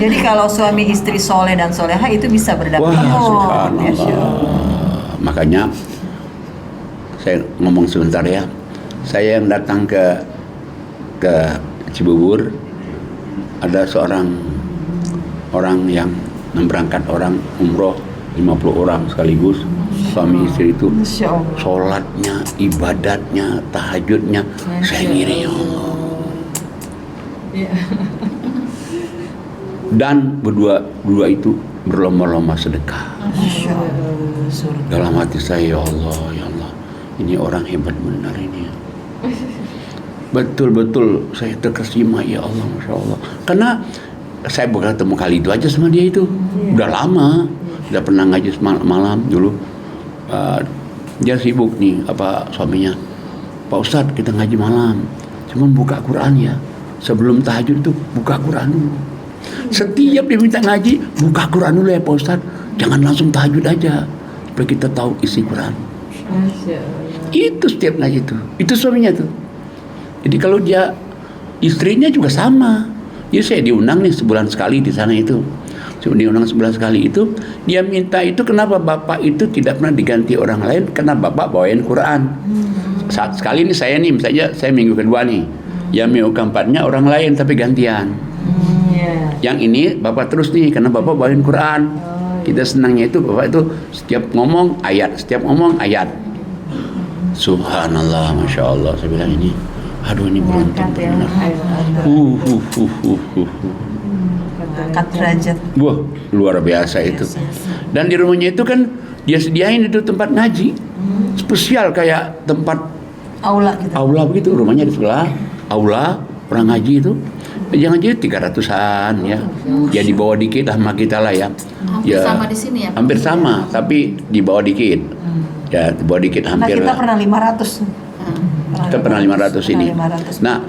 S1: Jadi kalau suami istri soleh dan soleha itu bisa
S3: Wah,
S1: berdampingan.
S3: subhanallah. Makanya saya ngomong sebentar ya. Saya yang datang ke Cibubur, ada seorang orang yang memberangkat orang umroh 50 orang sekaligus, suami istri itu. Sholatnya, ibadatnya, tahajudnya, saya ngiri ya Allah. Dan berdua itu berlomba-lomba sedekah. Dalam hati saya, ya Allah, ini orang hebat benar ini. Betul-betul saya terkesima, ya Allah, Masya Allah. Karena saya bukan ketemu kali itu aja sama dia itu. Udah lama, udah pernah ngaji malam dulu. Dia sibuk nih, suaminya. Pak Ustadz, kita ngaji malam. Cuman buka Quran ya. Sebelum tahajud itu buka Quran dulu. Setiap dia minta ngaji, buka Quran dulu ya Pak Ustadz. Jangan langsung tahajud aja, supaya kita tahu isi Quran. Itu setiap ngaji itu. Itu suaminya tuh. Jadi kalau dia, istrinya juga sama. Jadi saya diundang nih sebulan sekali di sana itu. Diundang sebulan sekali itu, dia minta itu kenapa bapak itu tidak pernah diganti orang lain, karena bapak bawain Quran. Saat sekali ini saya nih, misalnya saya minggu kedua nih, yang minggu keempatnya orang lain tapi gantian. Yang ini bapak terus nih, karena bapak bawain Quran. Kita senangnya itu bapak itu setiap ngomong ayat, Subhanallah, Masya Allah. Saya bilang ini, aduh ini beruntung benar.
S1: Angkat derajat.
S3: Wah, luar biasa itu. Dan di rumahnya itu kan dia sediain itu tempat ngaji. Spesial kayak tempat aula begitu, rumahnya di sebelah aula orang ngaji itu. Jangan jadi 300-an ya. Ya di bawah dikit lah sama kita lah ya.
S6: Hampir sama di sini ya.
S3: Hampir sama, tapi di bawah dikit. Ya, di bawah dikit hampir.
S2: Kita pernah 500.
S3: Kita pernah 500 ini.
S2: 500.
S3: Nah,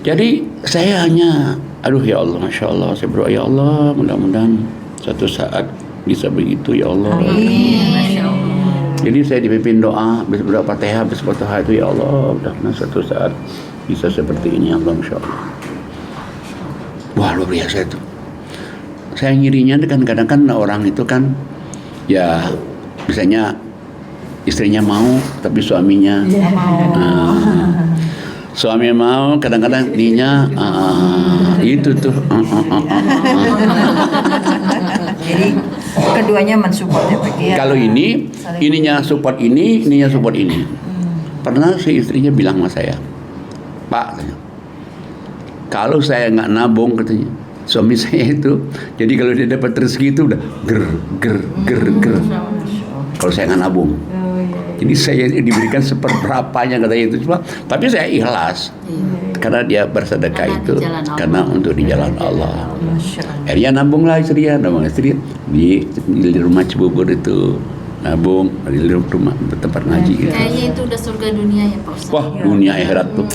S3: jadi saya hanya, aduh ya Allah, Masya Allah, saya berdoa ya Allah, mudah-mudahan suatu saat bisa begitu ya Allah. Jadi saya dipimpin doa, bisa berdoa Fatihah, bisa Fatihah itu ya Allah, mudah-mudahan suatu saat bisa seperti ini ya Allah, Masya Allah. Wah, luar biasa itu. Saya ngirinya kan kadang-kadang orang itu kan, ya misalnya istrinya mau, tapi suaminya suami mau, kadang-kadang dinya itu tuh.
S1: Jadi keduanya mensupport ya Pak Kiai.
S3: Kalau ininya support ininya support ini. Pernah si istrinya bilang sama saya, Pak, kalau saya nggak nabung, katanya, suami saya itu, jadi kalau dia dapat rezeki itu udah ger. Kalau saya nggak nabung. Jadi saya diberikan seperberapanya katanya itu, tapi saya ikhlas karena dia bersedekah itu karena untuk di jalan Allah. Akhirnya nabunglah istrinya, di rumah Cibubur itu nabung di rumah tempat ngaji gitu.
S6: Kayaknya itu udah surga dunia ya Pak Ustadz.
S3: Wah, dunia akhirat tuh,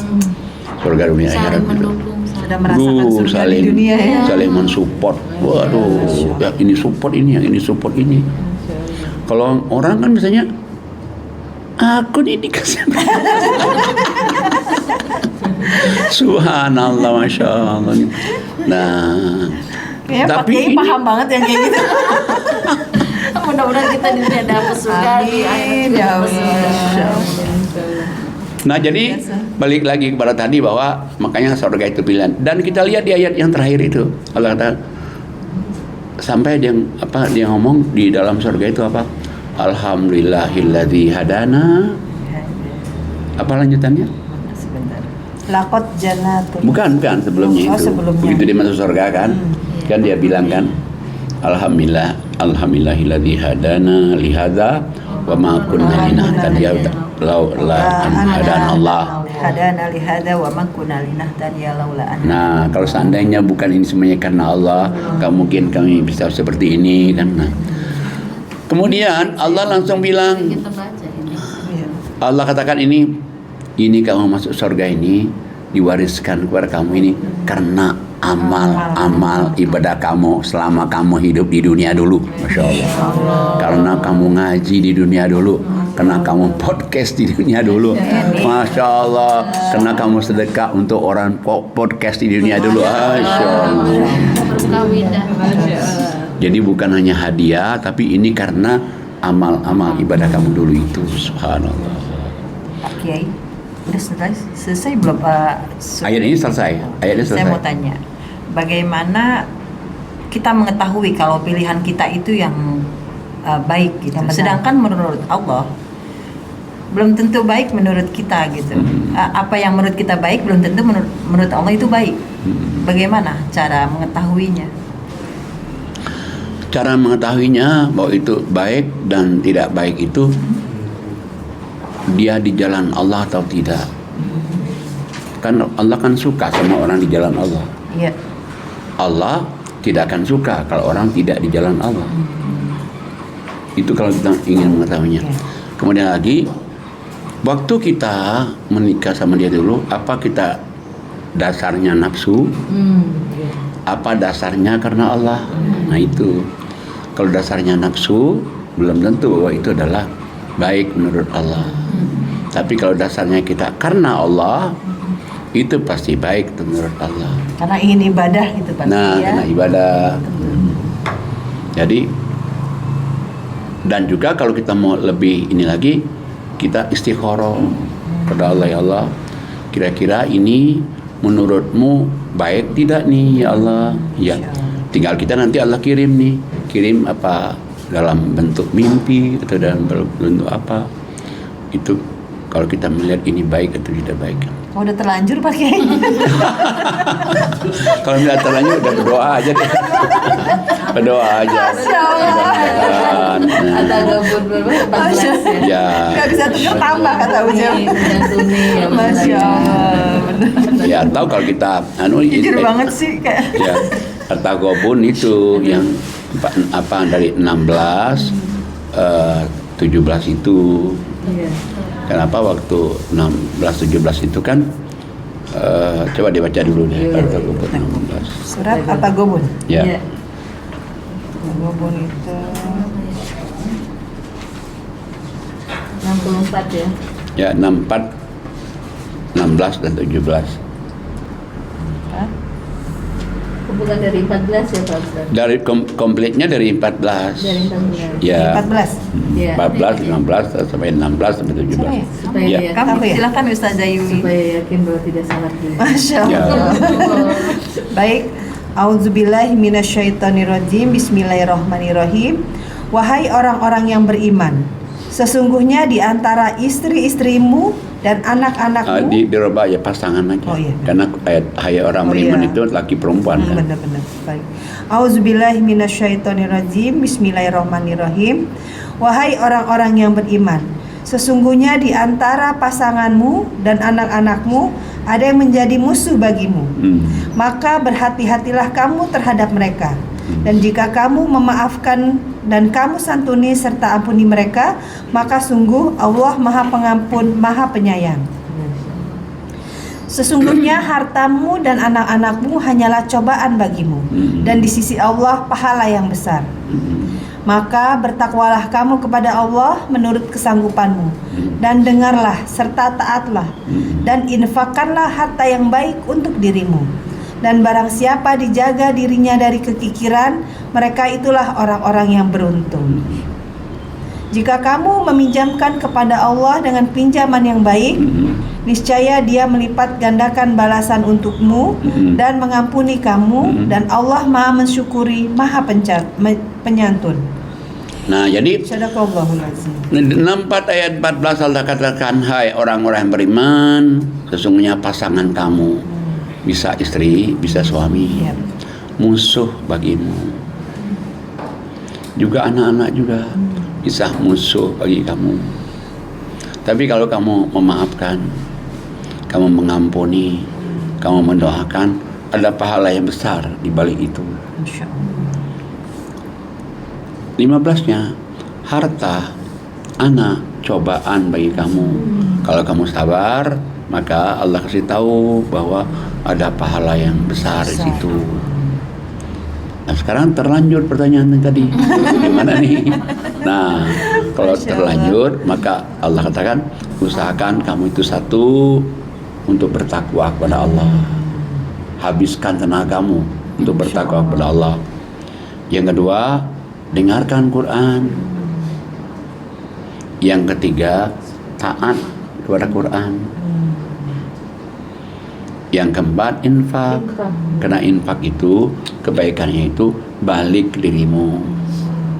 S3: surga dunia akhirat
S6: Saling
S3: itu.
S6: mendukung.
S1: Sudah merasakan surga di dunia ya.
S3: Saling mensupport. Waduh, ya ini support ini, yang ini support ini. Kalau orang kan misalnya aku nih dikasih. Subhanallah, Masya Allah. Nah,
S2: Kayaknya Pak
S3: tapi
S2: Kiai
S3: ini
S2: paham banget yang kayak gitu.
S6: Mudah-mudahan kita di dunia dapat surga, di akhirat juga dapat surga.
S3: Nah, jadi balik lagi kepada tadi bahwa makanya surga itu pilihan. Dan kita lihat di ayat yang terakhir itu, Allah kata sampai dia ngomong di dalam surga itu apa? Alhamdulillahilladzi hadana. Apa lanjutannya?
S1: Sebentar.
S2: Laqad jannatun.
S3: Bukan sebelumnya
S2: Oh,
S3: itu.
S2: sebelumnya.
S3: Begitu dia masuk surga kan, kan dia bilang kan, alhamdulillahilladzi hadana li hadza wa ma kunna linahtadiya laula an hadana Allah.
S1: Hadana li hadza wa ma kunna linahtadiya laula an.
S3: Nah, kalau seandainya bukan ini semuanya karena Allah, gak mungkin kami bisa seperti ini kan. Nah. Kemudian Allah langsung bilang,
S6: Kita baca ini.
S3: Allah katakan ini kamu masuk surga ini diwariskan kepada kamu ini karena amal ibadah kamu selama kamu hidup di dunia dulu. Masya Allah. Karena kamu ngaji di dunia dulu, karena kamu podcast di dunia dulu. Masya Allah. Karena kamu sedekah untuk orang podcast di dunia dulu. Masya Allah.
S6: Perkawinan.
S3: Jadi bukan hanya hadiah, tapi ini karena amal-amal ibadah kamu dulu itu. Subhanallah.
S1: Pak Kiai, udah selesai belum Pak?
S3: Ayat ini selesai.
S1: Saya mau tanya, bagaimana kita mengetahui kalau pilihan kita itu yang baik gitu?
S2: Yang benar.
S1: Sedangkan menurut Allah belum tentu baik menurut kita gitu. Apa yang menurut kita baik belum tentu menurut Allah itu baik. Bagaimana cara mengetahuinya?
S3: Cara mengetahuinya bahwa itu baik dan tidak baik itu dia di jalan Allah atau tidak. Kan Allah kan suka sama orang di jalan Allah.
S1: Iya.
S3: Allah tidak akan suka kalau orang tidak di jalan Allah. Itu kalau kita ingin mengetahuinya. Kemudian lagi, waktu kita menikah sama dia dulu, apa kita dasarnya nafsu? Apa dasarnya karena Allah? Nah itu, kalau dasarnya nafsu, belum tentu bahwa itu adalah baik menurut Allah. Tapi kalau dasarnya kita karena Allah, itu pasti baik menurut Allah.
S2: Karena ingin ibadah gitu Pak.
S3: Nah,
S2: ya.
S3: karena ibadah. Jadi, dan juga kalau kita mau lebih ini lagi, kita istikharah kepada Allah, ya Allah, kira-kira ini menurutmu baik tidak nih ya Allah? Ya, tinggal kita nanti Allah kirim apa dalam bentuk mimpi atau dalam bentuk apa, itu kalau kita melihat ini baik atau tidak baik.
S2: Oh, udah terlanjur Pak Kiai.
S3: Kalau tidak terlanjur udah berdoa aja deh. Berdoa aja.
S2: Masya Allah.
S4: Ada gabur berapa? 14 ya.
S3: Ya.
S2: Gak bisa tukar tambah kata Ujam.
S4: Tuni,
S2: Masya Allah.
S3: Ya, atau kalau kita
S1: Jujur banget sih kayak.
S3: ya, At-Taghabun itu yang apa dari 16 17 itu. Kenapa waktu 16 17 itu kan coba dibaca dulu deh At-Taghabun 16.
S2: Surat At-Taghabun.
S3: Ya.
S2: At-Taghabun itu
S4: 64 ya.
S3: Ya, 64 16 dan 17.
S4: Bukan dari 14 ya Pak Ustaz.
S3: Dari komplitnya dari 14.
S4: Dari 14.
S3: Ya.
S2: 14.
S4: Ya.
S3: 14, 15 sampai 16 sampai 17.
S4: Supaya
S3: Ya.
S4: yakin,
S1: Kamu
S2: Apa ya?
S1: silakan Ustazah Yuli.
S4: supaya yakin bahwa tidak salah dulu.
S2: Masya
S3: Ya.
S2: Allah. Baik. A'udzubillahi minasyaitonirrajim. Bismillahirrahmanirrahim. Wahai orang-orang yang beriman, sesungguhnya di antara istri-istrimu dan anak-anakmu
S3: Dirubah ya pasangan aja.
S2: Oh, iya.
S3: Karena ayat hai orang
S2: Oh,
S3: beriman
S2: iya.
S3: itu laki perempuan kan.
S2: benar-benar baik. Auzubillahi minasyaitonirrajim. Bismillahirrahmanirrahim. Wahai orang-orang yang beriman, sesungguhnya di antara pasanganmu dan anak-anakmu ada yang menjadi musuh bagimu. Maka berhati-hatilah kamu terhadap mereka. Dan jika kamu memaafkan dan kamu santuni serta ampuni mereka, maka sungguh Allah Maha Pengampun, Maha Penyayang. Sesungguhnya hartamu dan anak-anakmu hanyalah cobaan bagimu, dan di sisi Allah pahala yang besar. Maka bertakwalah kamu kepada Allah menurut kesanggupanmu, dan dengarlah serta taatlah, dan infakkanlah harta yang baik untuk dirimu. Dan barang siapa dijaga dirinya dari kekikiran, mereka itulah orang-orang yang beruntung. Jika kamu meminjamkan kepada Allah dengan pinjaman yang baik, niscaya Dia melipat gandakan balasan untukmu dan mengampuni kamu, dan Allah Maha mensyukuri, Maha penyantun.
S3: Nah, jadi
S2: Sadaqallahul azim.
S3: 64 ayat 14 Allah katakan, hai orang-orang yang beriman, sesungguhnya pasangan kamu bisa istri, bisa suami,
S2: Iya.
S3: musuh bagimu. Juga anak-anak juga bisa musuh bagi kamu. Tapi kalau kamu memaafkan, kamu mengampuni, kamu mendoakan, ada pahala yang besar di balik itu.
S2: Insya Allah.
S3: 15-nya, harta, anak, cobaan bagi kamu. Kalau kamu sabar, maka Allah kasih tahu bahwa ada pahala yang besar di situ. Nah, sekarang terlanjur pertanyaan yang tadi. Gimana nih? Nah, kalau terlanjur, maka Allah katakan, usahakan kamu itu satu, untuk bertakwa kepada Allah. Habiskan tenagamu untuk bertakwa kepada Allah. Yang kedua, dengarkan Quran. Yang ketiga, taat kepada Quran. Yang keempat, infak. Karena infak itu, kebaikannya itu balik ke dirimu.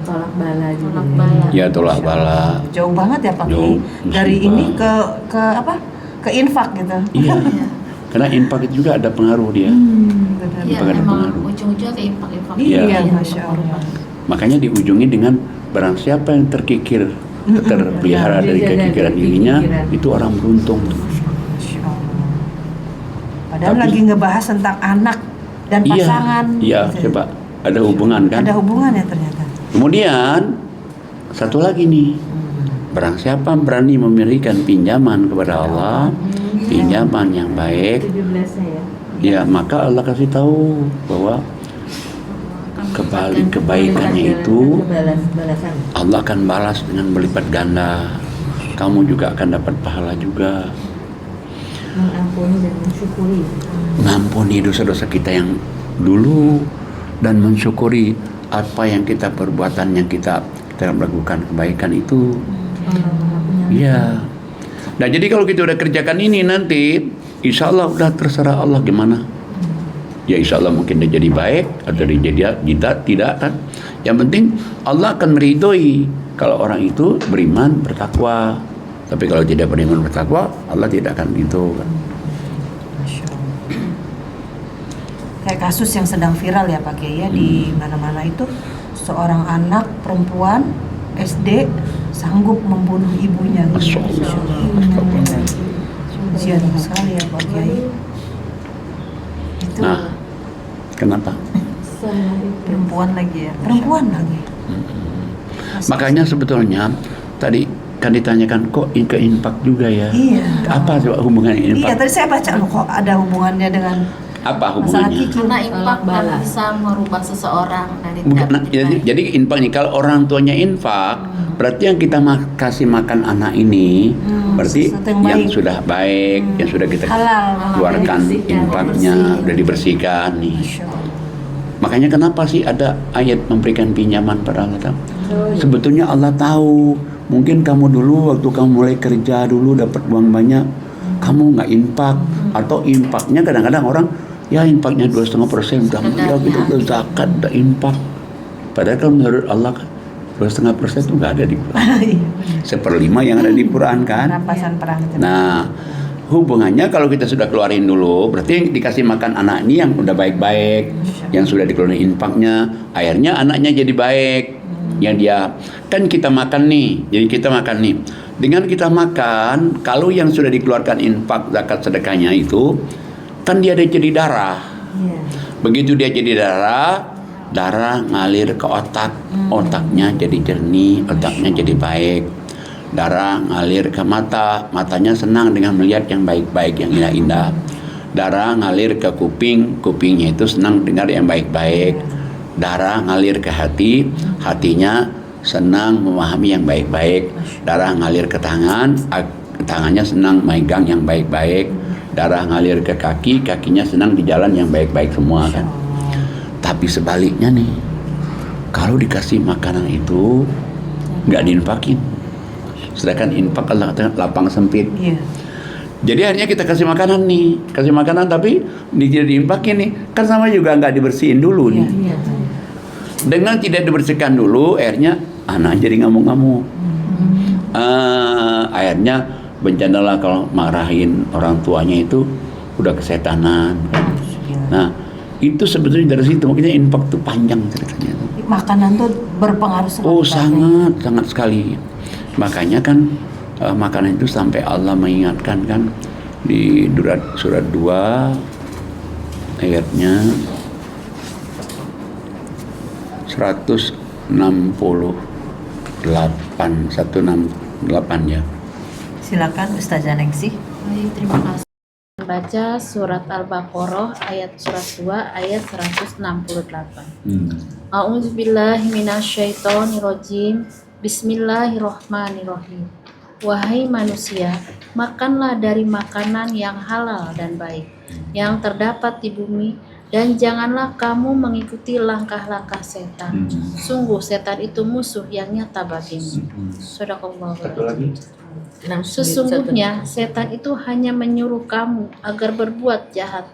S4: Tolak bala juga.
S6: Tolak bala.
S3: Ya, tolak bala.
S2: Jauh banget ya Pak
S3: Jauh,
S2: Kiai. Dari
S3: musibah.
S2: ini ke apa? Ke infak gitu.
S3: Iya. Karena infak itu juga ada pengaruh dia.
S2: Benar.
S6: Iya,
S3: Ada
S6: emang
S3: pengaruh.
S6: ujung-ujungnya ke infak-infak.
S3: Iya.
S2: Iya, Masya Allah.
S3: Makanya diujungi dengan barang siapa yang terkikir, terpelihara dari
S4: Dijaga
S3: kekikiran
S4: dari
S3: dirinya,
S4: kekikiran.
S3: itu orang beruntung.
S2: Masya Allah. Padahal
S3: Tapi-
S2: lagi ngebahas tentang anak dan pasangan.
S3: Iya,
S2: gitu.
S3: coba ada hubungan kan?
S2: Ada hubungannya ternyata.
S3: Kemudian satu lagi nih, barang siapa berani memberikan pinjaman kepada Allah, pinjaman yang baik,
S4: 17-nya ya.
S3: ya maka Allah kasih tahu bahwa kebalik kebaikannya itu
S4: Balasan.
S3: Allah akan balas dengan berlipat ganda. Kamu juga akan dapat pahala juga.
S4: Mengampuni dan mensyukuri.
S3: Mengampuni dosa-dosa kita yang dulu dan mensyukuri apa yang kita perbuatan yang kita lakukan kebaikan itu. Iya. Nah, jadi kalau kita udah kerjakan ini nanti, insya Allah udah terserah Allah gimana. Ya insya Allah mungkin dia jadi baik atau dia jadi tidak kan. Yang penting Allah akan meridhoi kalau orang itu beriman bertakwa. Tapi kalau tidak beriman bertakwa, Allah tidak akan ridho kan.
S2: Masya Allah. Kayak kasus yang sedang viral ya Pak Kiai ya, di mana-mana itu seorang anak perempuan SD sanggup membunuh ibunya.
S3: Masya Allah.
S2: Ujian sekali ya Pak Kiai. Itu
S3: Nah, kenapa?
S2: perempuan lagi ya. Perempuan lagi.
S3: Makanya sebetulnya tadi kan ditanyakan kok ke infak juga ya.
S2: Iya.
S3: Apa coba hubungannya
S2: Iya,
S3: infak?
S2: tadi saya baca loh kok ada hubungannya dengan
S3: Apa
S2: masalah
S3: hubungannya?
S2: kiki.
S6: Karena infak kan
S4: bala.
S6: bisa merubah seseorang dari
S3: Bukan,
S6: tidak
S3: nah, jadi infak nih, kalau orang tuanya infak, berarti yang kita kasih makan anak ini, berarti
S2: sesuatu yang
S3: yang
S2: baik.
S3: sudah baik, yang sudah kita
S2: Halal.
S3: keluarkan
S4: Dibersihkan,
S3: infaknya,
S4: bersih.
S3: udah dibersihkan nih.
S2: Masya Allah.
S3: Makanya kenapa sih ada ayat memberikan pinjaman pada Allah? Sebetulnya Allah tahu, mungkin kamu dulu waktu kamu mulai kerja dulu dapat uang banyak, kamu nggak infak, atau infaknya kadang-kadang orang ya infaknya 2,5% udah ya gitu, udah zakat, udah infak. Padahal kalau menurut Allah kan 2,5% itu nggak ada di Quran. 1/5 yang ada di Quran kan.
S2: Rampasan perang itu.
S3: Nah, hubungannya kalau kita sudah keluarin dulu, berarti dikasih makan anak ini yang udah baik-baik, yang sudah dikeluarin infaknya, akhirnya anaknya jadi baik. Yang dia kan kita makan nih, jadi kita makan nih. Dengan kita makan, kalau yang sudah dikeluarkan infak zakat sedekahnya itu, kan dia ada jadi darah. Begitu dia jadi darah ngalir ke otak, otaknya jadi jernih, otaknya jadi baik. Darah ngalir ke mata, matanya senang dengan melihat yang baik-baik, yang indah-indah. Darah ngalir ke kuping, kupingnya itu senang dengar yang baik-baik. Darah ngalir ke hati, hatinya senang memahami yang baik-baik. Darah ngalir ke tangan, tangannya senang megang yang baik-baik. Darah ngalir ke kaki, kakinya senang di jalan yang baik-baik semua kan. Tapi sebaliknya nih, kalau dikasih makanan itu nggak diinfakin. Sedangkan infak Allah katakan lapang sempit.
S2: Iya.
S3: Jadi akhirnya kita kasih makanan nih, kasih makanan tapi tidak diinfakin nih, kan sama juga nggak dibersihin dulu nih.
S4: Iya.
S3: Dengan tidak dibersihkan dulu, akhirnya anak jadi ngamuk-ngamuk. Ayatnya bencanalah kalau marahin orang tuanya itu udah kesetanan. Nah, itu sebetulnya dari situ makanya infak tuh panjang ceritanya.
S2: Makanan tuh berpengaruh sekali.
S3: Oh, sangat sekali. Makanya kan makanan itu sampai Allah mengingatkan kan di surat 2 ayatnya 168 ya.
S1: Silakan Ustazah Nengsi.
S6: Baik, terima kasih. Baca surat Al-Baqarah surat 2 ayat 168. A'udzubillahi minasyaitonirrajim. Bismillahirrahmanirrahim. Wahai manusia, makanlah dari makanan yang halal dan baik yang terdapat di bumi, dan janganlah kamu mengikuti langkah-langkah setan. Sungguh setan itu musuh yang nyata bagimu. Shadaqallahu adzim. Sesungguhnya setan itu hanya menyuruh kamu agar berbuat jahat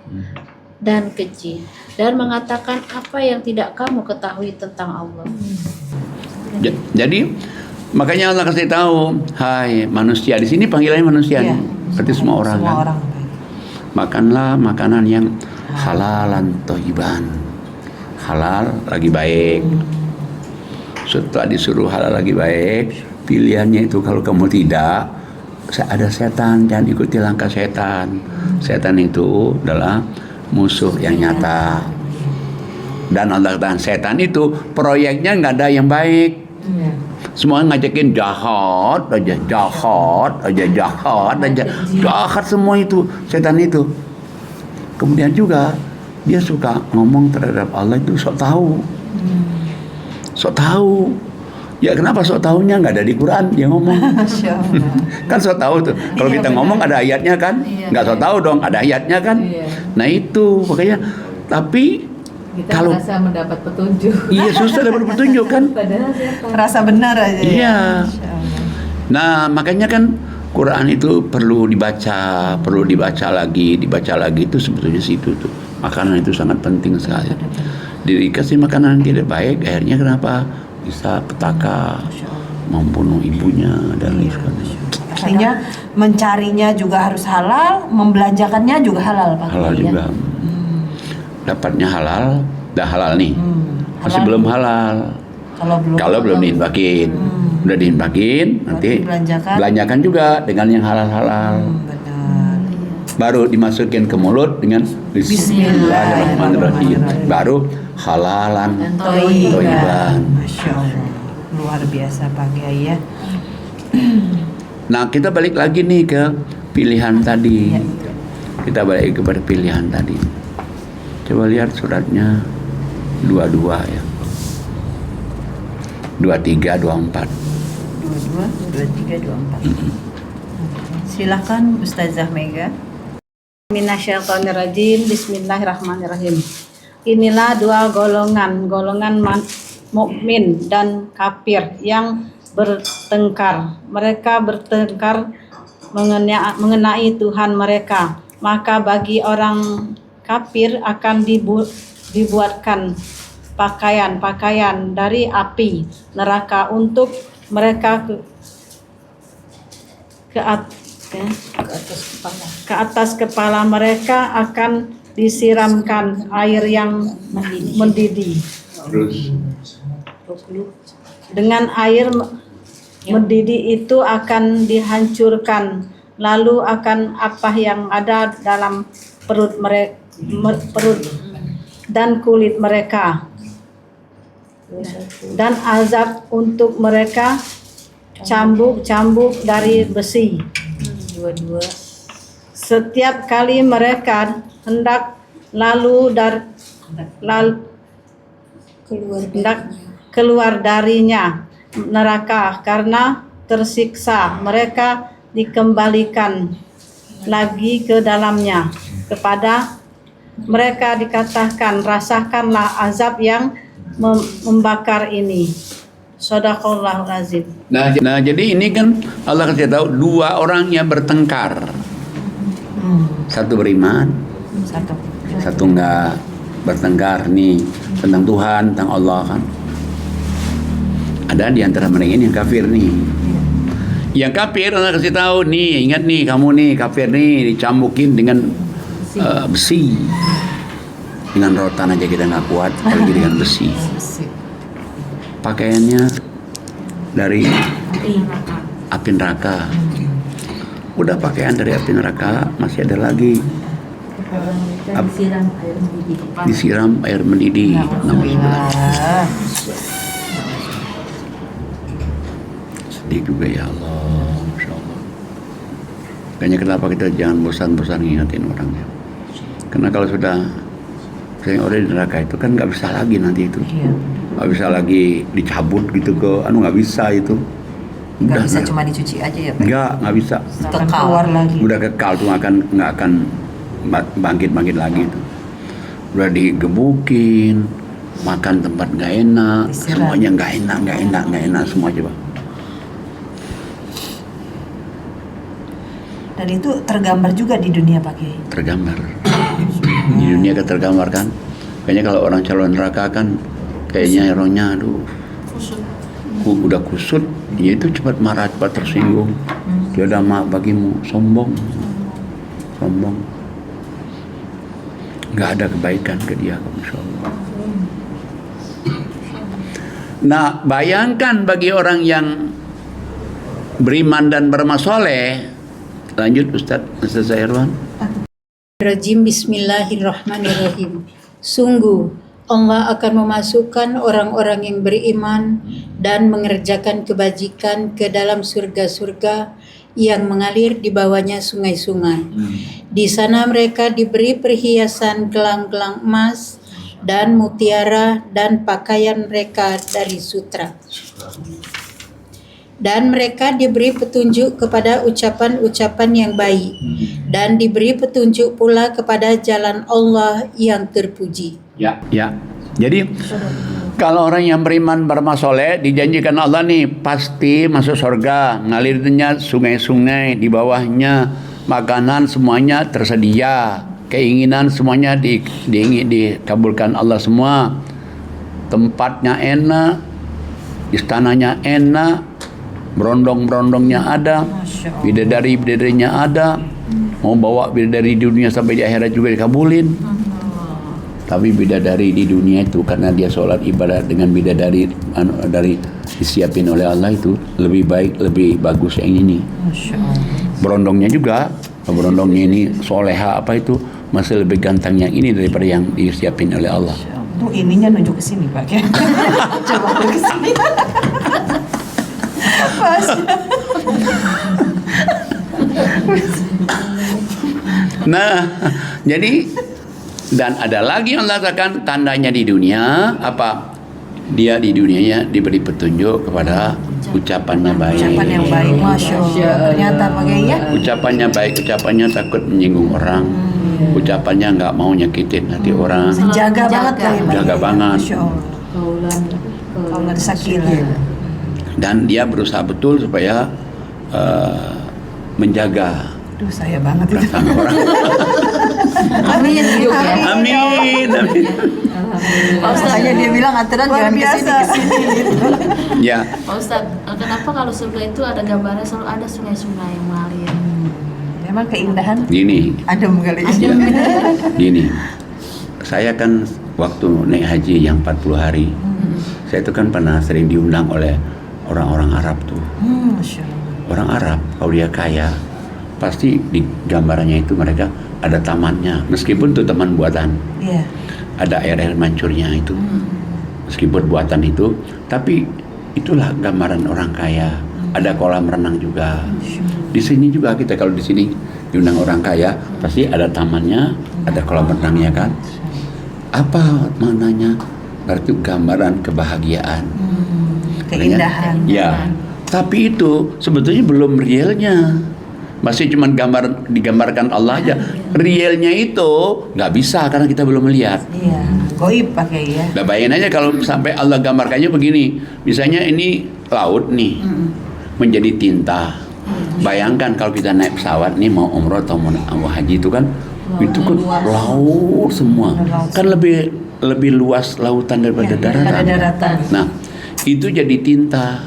S6: dan keji, dan mengatakan apa yang tidak kamu ketahui tentang Allah.
S3: Jadi makanya Allah kasih tahu, hai manusia, di sini panggilannya manusia,
S2: Iya,
S3: berarti semua orang
S2: semua
S3: kan.
S2: orang.
S3: Makanlah makanan yang halalan thayyiban. Halal lagi baik. Setelah disuruh halal lagi baik, pilihannya itu kalau kamu tidak, ada setan, jangan ikuti langkah setan. Setan itu adalah musuh yang nyata. Dan Allah katakan setan itu proyeknya nggak ada yang baik. Semua ngajakin jahat aja, jahat semua itu setan itu. Kemudian juga dia suka ngomong terhadap Allah itu sok tahu. Ya kenapa sok tahunya nggak ada di Quran dia ngomong. Kan sok tahu tuh. Kalau kita ngomong ada ayatnya kan, nggak sok tahu dong, ada ayatnya kan. Nah itu makanya. Tapi
S4: Kita
S3: kalau
S4: merasa mendapat petunjuk.
S3: iya susah dapat petunjuk kan.
S4: Padahal setan.
S2: Rasa benar aja.
S3: Iya. Nah makanya kan Quran itu perlu dibaca lagi itu sebetulnya situ tuh. Makanan itu sangat penting sekali. Dikasih makanan yang tidak baik, akhirnya kenapa bisa petaka, membunuh ibunya dan lain sebagainya.
S2: Artinya mencarinya juga harus halal, membelanjakannya juga halal, Pak.
S3: Halal
S2: Kiai,
S3: juga.
S2: ya?
S3: Dapatnya halal, dah halal nih. Masih
S2: Halal.
S3: belum halal. Kalau belum diinfakin. Udah diinfakin, nanti belanjakan juga dengan yang halal-halal.
S2: Benar.
S3: Baru dimasukin ke mulut dengan Bismillahirrahmanirrahim. Baru halalan thayyiban.
S2: Masya Allah. Luar biasa Pak Kiai ya.
S3: Nah kita balik lagi nih ke pilihan tadi. Kita balik kepada pilihan tadi. Coba lihat suratnya 22 ya. 23, 24.
S1: 22, 23, 24. Silakan Ustazah Mega.
S7: Minasyaitonirrajim. Bismillahirrahmanirrahim. Inilah dua golongan mukmin dan kafir yang bertengkar. Mereka bertengkar mengenai Tuhan mereka. Maka bagi orang kafir akan dibuatkan pakaian dari api neraka untuk mereka ke atas kepala mereka akan disiramkan air yang mendidih. Dengan air mendidih itu akan dihancurkan, lalu akan apa yang ada dalam perut dan kulit mereka, dan azab untuk mereka cambuk-cambuk dari besi. Setiap kali mereka hendak keluar darinya neraka karena tersiksa, mereka dikembalikan lagi ke dalamnya. Kepada mereka dikatakan, rasakanlah azab yang membakar ini. Shadaqallahul azim.
S3: Nah jadi ini kan Allah kasih tahu dua orang yang bertengkar. Satu beriman, satu enggak bertengkar nih tentang Tuhan, tentang Allah kan. Ada di antara mereka ini yang kafir nih. Yang kafir Allah kasih tahu nih, ingat nih kamu nih kafir nih dicambukin dengan besi. Dengan rotan aja kita nggak kuat, apalagi dengan besi. Pakaiannya dari api neraka. Udah pakaian dari api neraka, masih ada lagi disiram air mendidih.
S1: Alhamdulillah.
S3: Sedih juga ya Allah, Masya Allah. Makanya kenapa kita jangan bosan-bosan ngingetin orangnya. Karena kalau sudah saya orang di neraka itu kan nggak bisa lagi nanti itu, nggak bisa lagi dicabut gitu ke, nggak bisa itu.
S1: Nggak bisa cuma dicuci aja ya Pak?
S3: Nggak bisa.
S1: Kekal. Keluar lagi.
S3: Udah kekal tuh nggak akan bangkit lagi itu. Udah digebukin, makan tempat nggak enak, semuanya nggak enak semua coba.
S2: Dan itu tergambar juga di dunia Pak Kiai.
S3: Tergambar. Di dunia tergambar kan. Kayaknya kalau orang calon neraka kan kayaknya rohnya aduh udah kusut, dia itu cepat marah, cepat tersinggung. Tiada mak bagimu, sombong. Nggak ada kebaikan ke dia, Masya Allah. Nah, bayangkan bagi orang yang beriman dan beramal soleh. Lanjut Ustaz Zairwan.
S5: Rajim Bismillahirrahmanirrahim. Sungguh Allah akan memasukkan orang-orang yang beriman dan mengerjakan kebajikan ke dalam surga-surga yang mengalir di bawahnya sungai-sungai. Di sana mereka diberi perhiasan gelang-gelang emas dan mutiara dan pakaian mereka dari sutra. Dan mereka diberi petunjuk kepada ucapan-ucapan yang baik dan diberi petunjuk pula kepada jalan Allah yang terpuji.
S3: Ya. Jadi kalau orang yang beriman beramal soleh dijanjikan Allah nih pasti masuk surga, ngalirnya sungai-sungai di bawahnya, makanan semuanya tersedia, keinginan semuanya dikabulkan Allah semua, tempatnya enak, istananya enak, berondong-berondongnya ada, bidadari-bidadarinya ada, mau bawa bidadari di dunia sampai di akhirat juga dikabulin. Tapi bidadari di dunia itu karena dia sholat ibadah dengan bidadari dari disiapin oleh Allah itu lebih baik, lebih bagus yang ini. Berondongnya juga, berondongnya ini soleha apa itu masih lebih ganteng yang ini daripada yang disiapin oleh Allah.
S2: Tuh ininya nunjuk ke sini Pak Kiai. Coba ke sini. Pas.
S3: Nah, jadi dan ada lagi yang mengatakan tandanya di dunia apa? Dia di dunianya diberi petunjuk kepada ucapannya baik.
S2: Ucapan yang baik, Masya Allah. Ternyata Pak Kiai ya.
S3: Ucapannya baik, ucapannya takut menyinggung orang. Ucapannya nggak mau nyakitin hati orang.
S2: Jaga banget Pak Kiai.
S3: Jaga banget.
S2: Masya Allah. Kaulan sakilah.
S3: Dan dia berusaha betul supaya menjaga
S2: Aduh saya banget itu.
S3: perasaan orang.
S4: Amin juga.
S3: Amin.
S1: Makanya dia bilang aturan
S2: Luar
S1: jangan
S2: biasa.
S1: kesini gitu.
S3: Ya,
S6: Pak Ustadz, kenapa kalau surga itu ada gambarnya selalu ada sungai-sungai yang mengalir?
S2: Memang keindahan.
S3: gini.
S1: Adem kali.
S3: Gini, saya kan waktu naik haji yang 40 hari, saya itu kan pernah sering diundang oleh orang-orang Arab tuh.
S2: Masya Allah.
S3: Orang Arab, kalau dia kaya, pasti di gambarannya itu mereka ada tamannya, meskipun itu taman buatan.
S2: Iya.
S3: Ada air mancurnya itu, meskipun buatan itu, tapi itulah gambaran orang kaya. Ada kolam renang juga. Di sini juga kita kalau di sini diundang orang kaya, pasti ada tamannya, ada kolam renangnya kan. Apa maknanya? Berarti gambaran kebahagiaan.
S2: Keindahan.
S3: Ya, tapi itu sebetulnya belum realnya. Masih cuma digambarkan Allah aja. Realnya itu nggak bisa karena kita belum melihat.
S2: Iya. Goib Pak Kiai ya.
S3: Nah, bayangin aja kalau sampai Allah gambarkannya begini. Misalnya ini laut nih, menjadi tinta. Bayangkan kalau kita naik pesawat nih mau umroh atau mau haji itu kan, itu kan laut semua. Kan lebih luas lautan daripada daratan.
S2: Ada daratan.
S3: Nah, itu jadi tinta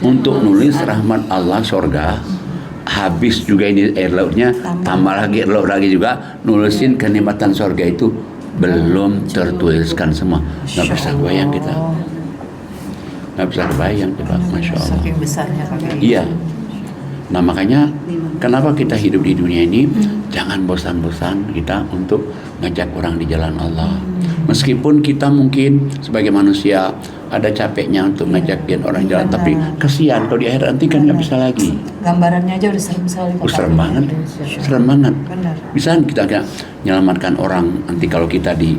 S3: untuk nulis rahmat Allah surga. Habis juga ini air lautnya, tambah lagi air laut lagi juga, nulisin kenikmatan surga itu belum tertuliskan semua. Nggak bisa bayang kita. Nggak bisa bayang kita, Masya Allah.
S1: Saking besarnya Pak Kiai.
S3: Iya. Nah makanya kenapa kita hidup di dunia ini jangan bosan-bosan kita untuk ngajak orang di jalan Allah. Meskipun kita mungkin sebagai manusia ada capeknya untuk ngajakin orang jalan, tapi kesian kalau di akhirat nanti kan nggak bisa lagi.
S1: Gambarannya aja udah serem sekali Pak.
S3: Serem banget, serem banget.
S1: Benar.
S3: Bisa kita nggak menyelamatkan orang nanti kalau kita di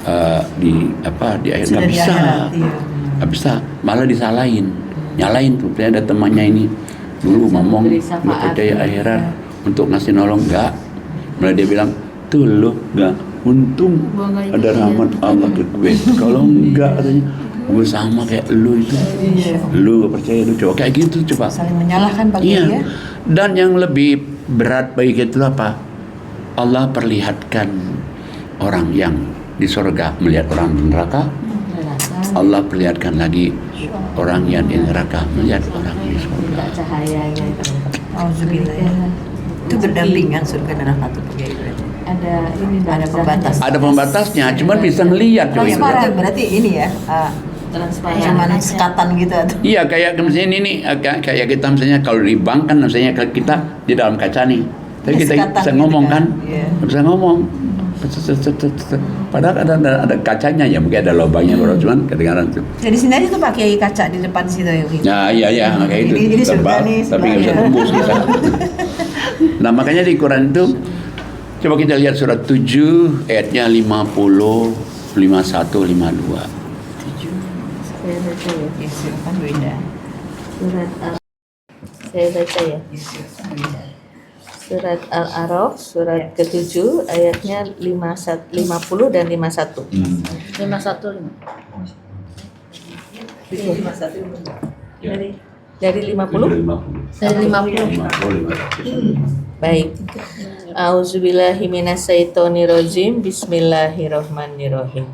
S3: akhirat
S1: Sudah
S3: nggak
S1: di
S3: bisa,
S1: akhirat, iya.
S3: nggak bisa, malah disalahin, nyalain tuh. Saya ada temannya ini dulu ngomong nggak percaya akhirat untuk ngasih nolong nggak, malah dia bilang tuh lo nggak untung ada rahmat Allah ke gue, kalau enggak katanya gue sama kayak lu itu, lu gak percaya, lu coba kayak gitu coba.
S1: Saling menyalahkan Pak Kiai
S3: Iya.
S1: ya.
S3: Dan yang lebih berat bagi kita itu apa? Allah perlihatkan orang yang di surga melihat orang di neraka. Allah perlihatkan lagi orang yang di neraka melihat orang di surga.
S4: Cahayanya itu.
S1: Auzubillah. Itu berdampingan surga dan neraka Pak Kiai berarti. Ada pembatas.
S3: Ada pembatasnya, cuman bisa ngelihat coy.
S1: Transparan berarti ini ya. Cuman sekatan gitu atau
S3: Iya, kayak misalnya ini kayak kita misalnya kalau di bank kan misalnya kita di dalam kaca nih. Tapi kita
S1: Sekatan
S3: bisa
S1: gitu
S3: ngomong
S1: kan?
S3: kan?
S1: Iya.
S3: Bisa ngomong. Padahal ada kacanya ya, mungkin ada lubangnya baru cuman kadang-kadang tuh.
S2: Jadi sini aja tuh Pak Kiai kaca di depan situ ya.
S3: Ya, iya, kayak itu.
S1: Ini surga
S3: Tebal,
S1: nih,
S3: tapi nggak bisa
S1: sebenarnya.
S3: tembus kita. Nah, makanya di Quran itu coba kita lihat surat 7 ayatnya 50, 51, 52.
S4: Saya baca ya.
S1: ya silakan Bu Indah.
S4: Saya baca ya. Surat Al-A'raf surat ke-7 ayatnya 50 dan 51.
S6: 515.
S4: Dari 50?
S6: Dari 50.
S4: Baik. A'udzubillahi minasyaitonirrajim. Bismillahirrahmanirrahim.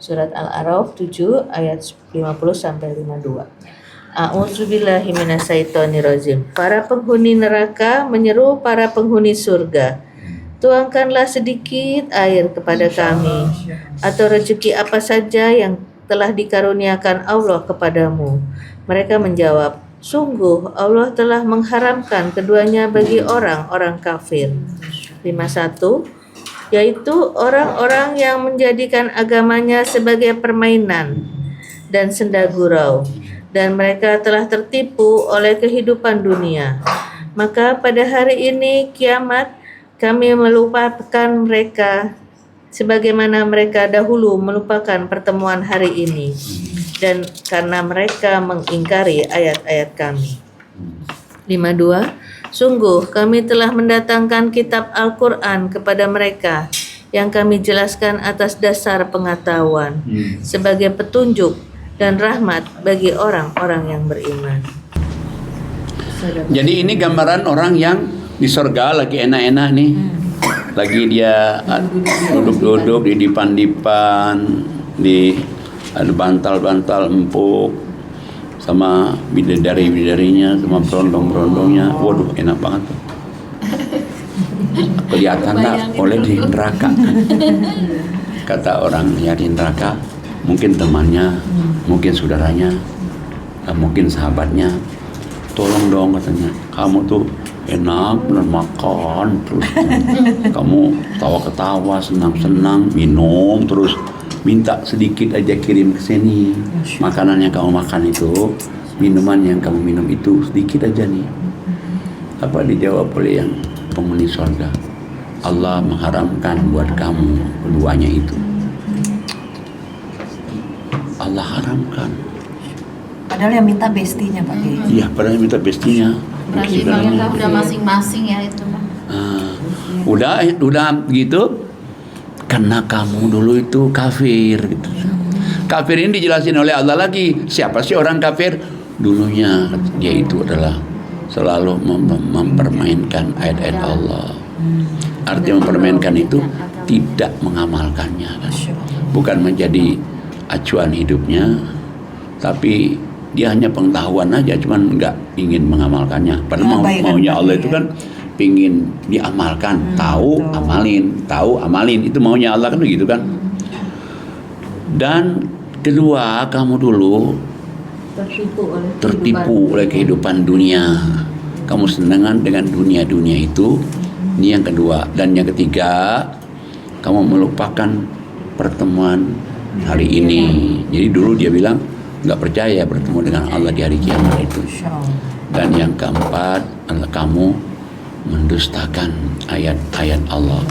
S4: Surat Al-A'raf 7 ayat 50 sampai 52. A'udzubillahi minasyaitonirrajim. Para penghuni neraka menyeru para penghuni surga, tuangkanlah sedikit air kepada kami, atau rezeki apa saja yang telah dikaruniakan Allah kepadamu. Mereka menjawab, sungguh Allah telah mengharamkan keduanya bagi orang-orang kafir. 51, yaitu orang-orang yang menjadikan agamanya sebagai permainan dan senda gurau, dan mereka telah tertipu oleh kehidupan dunia. Maka pada hari ini kiamat kami melupakan mereka sebagaimana mereka dahulu melupakan pertemuan hari ini, dan karena mereka mengingkari ayat-ayat kami. 52. Sungguh kami telah mendatangkan kitab Al-Quran kepada mereka yang kami jelaskan atas dasar pengetahuan sebagai petunjuk dan rahmat bagi orang-orang yang beriman.
S3: Jadi ini gambaran orang yang di surga lagi enak-enak nih. Lagi dia duduk-duduk di dipan-dipan, di ada bantal-bantal empuk sama bidadari-bidadarinya, sama berondong-berondongnya. Waduh, enak banget tuh. Kelihatan tak oleh di neraka. Kata orang yang di neraka, mungkin temannya, mungkin saudaranya, mungkin sahabatnya, tolong dong katanya, kamu tuh enak bener makan terus, kamu tawa-ketawa, senang-senang, minum terus, minta sedikit aja kirim ke sini, makanan yang kamu makan itu, minuman yang kamu minum itu sedikit aja nih. Apa dijawab oleh yang penghuni surga? Allah mengharamkan buat kamu keduanya itu. Allah haramkan.
S1: Padahal yang minta bestinya Pak Kiai.
S3: Iya, padahal yang minta bestinya.
S6: Berarti mereka udah masing-masing ya itu Pak.
S3: Udah gitu, karena kamu dulu itu kafir gitu. Kafir ini dijelasin oleh Allah lagi. Siapa sih orang kafir? Dulunya dia itu adalah selalu mempermainkan ayat-ayat Allah. Artinya mempermainkan itu tidak mengamalkannya kan? Bukan menjadi acuan hidupnya, tapi dia hanya pengetahuan aja, cuman nggak ingin mengamalkannya. Padahal maunya Allah itu kan pingin diamalkan, tahu amalin, itu maunya Allah kan begitu kan. Dan kedua, kamu dulu tertipu oleh kehidupan dunia. Kamu senangan dengan dunia itu. Ini yang kedua. Dan yang ketiga, kamu melupakan pertemuan hari ini. Jadi dulu dia bilang nggak percaya bertemu dengan Allah di hari kiamat itu. Dan yang keempat adalah kamu mendustakan ayat-ayat Allah.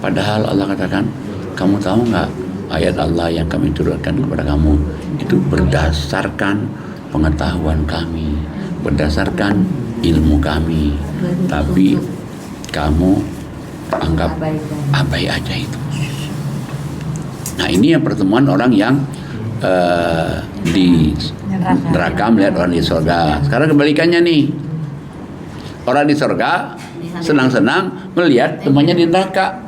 S3: Padahal Allah katakan, kamu tahu nggak ayat Allah yang kami turunkan kepada kamu itu berdasarkan pengetahuan kami, berdasarkan ilmu kami, tapi kamu anggap abai aja itu. Nah, ini yang pertemuan orang yang di neraka melihat orang di surga. Sekarang kebalikannya nih, orang di surga senang-senang melihat temannya di neraka.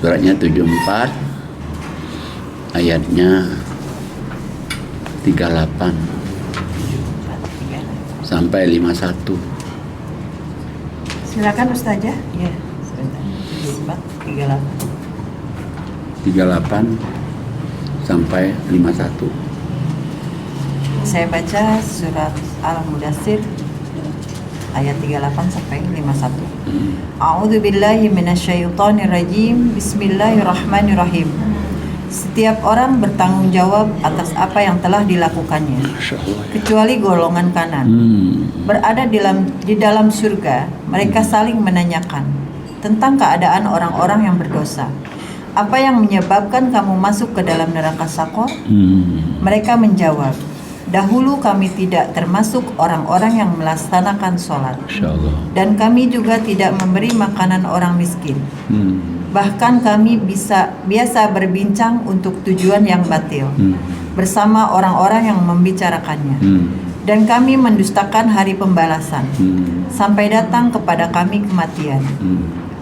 S3: Suratnya 74 ayatnya 38 sampai 51.
S2: Silakan Ustazah.
S1: Ya, 38.
S3: 38 sampai 51.
S1: Saya baca surat Al-Mudaththir ayat 38 sampai 51. A'udzu billahi minasyaitonir rajim. Bismillahirrahmanirrahim. Setiap orang bertanggung jawab atas apa yang telah dilakukannya, kecuali golongan kanan. Berada di dalam surga, mereka saling menanyakan tentang keadaan orang-orang yang berdosa. Apa yang menyebabkan kamu masuk ke dalam neraka Sakor? Mereka menjawab, dahulu kami tidak termasuk orang-orang yang melaksanakan sholat, dan kami juga tidak memberi makanan orang miskin. Bahkan kami biasa berbincang untuk tujuan yang batil bersama orang-orang yang membicarakannya. Dan kami mendustakan hari pembalasan sampai datang kepada kami kematian.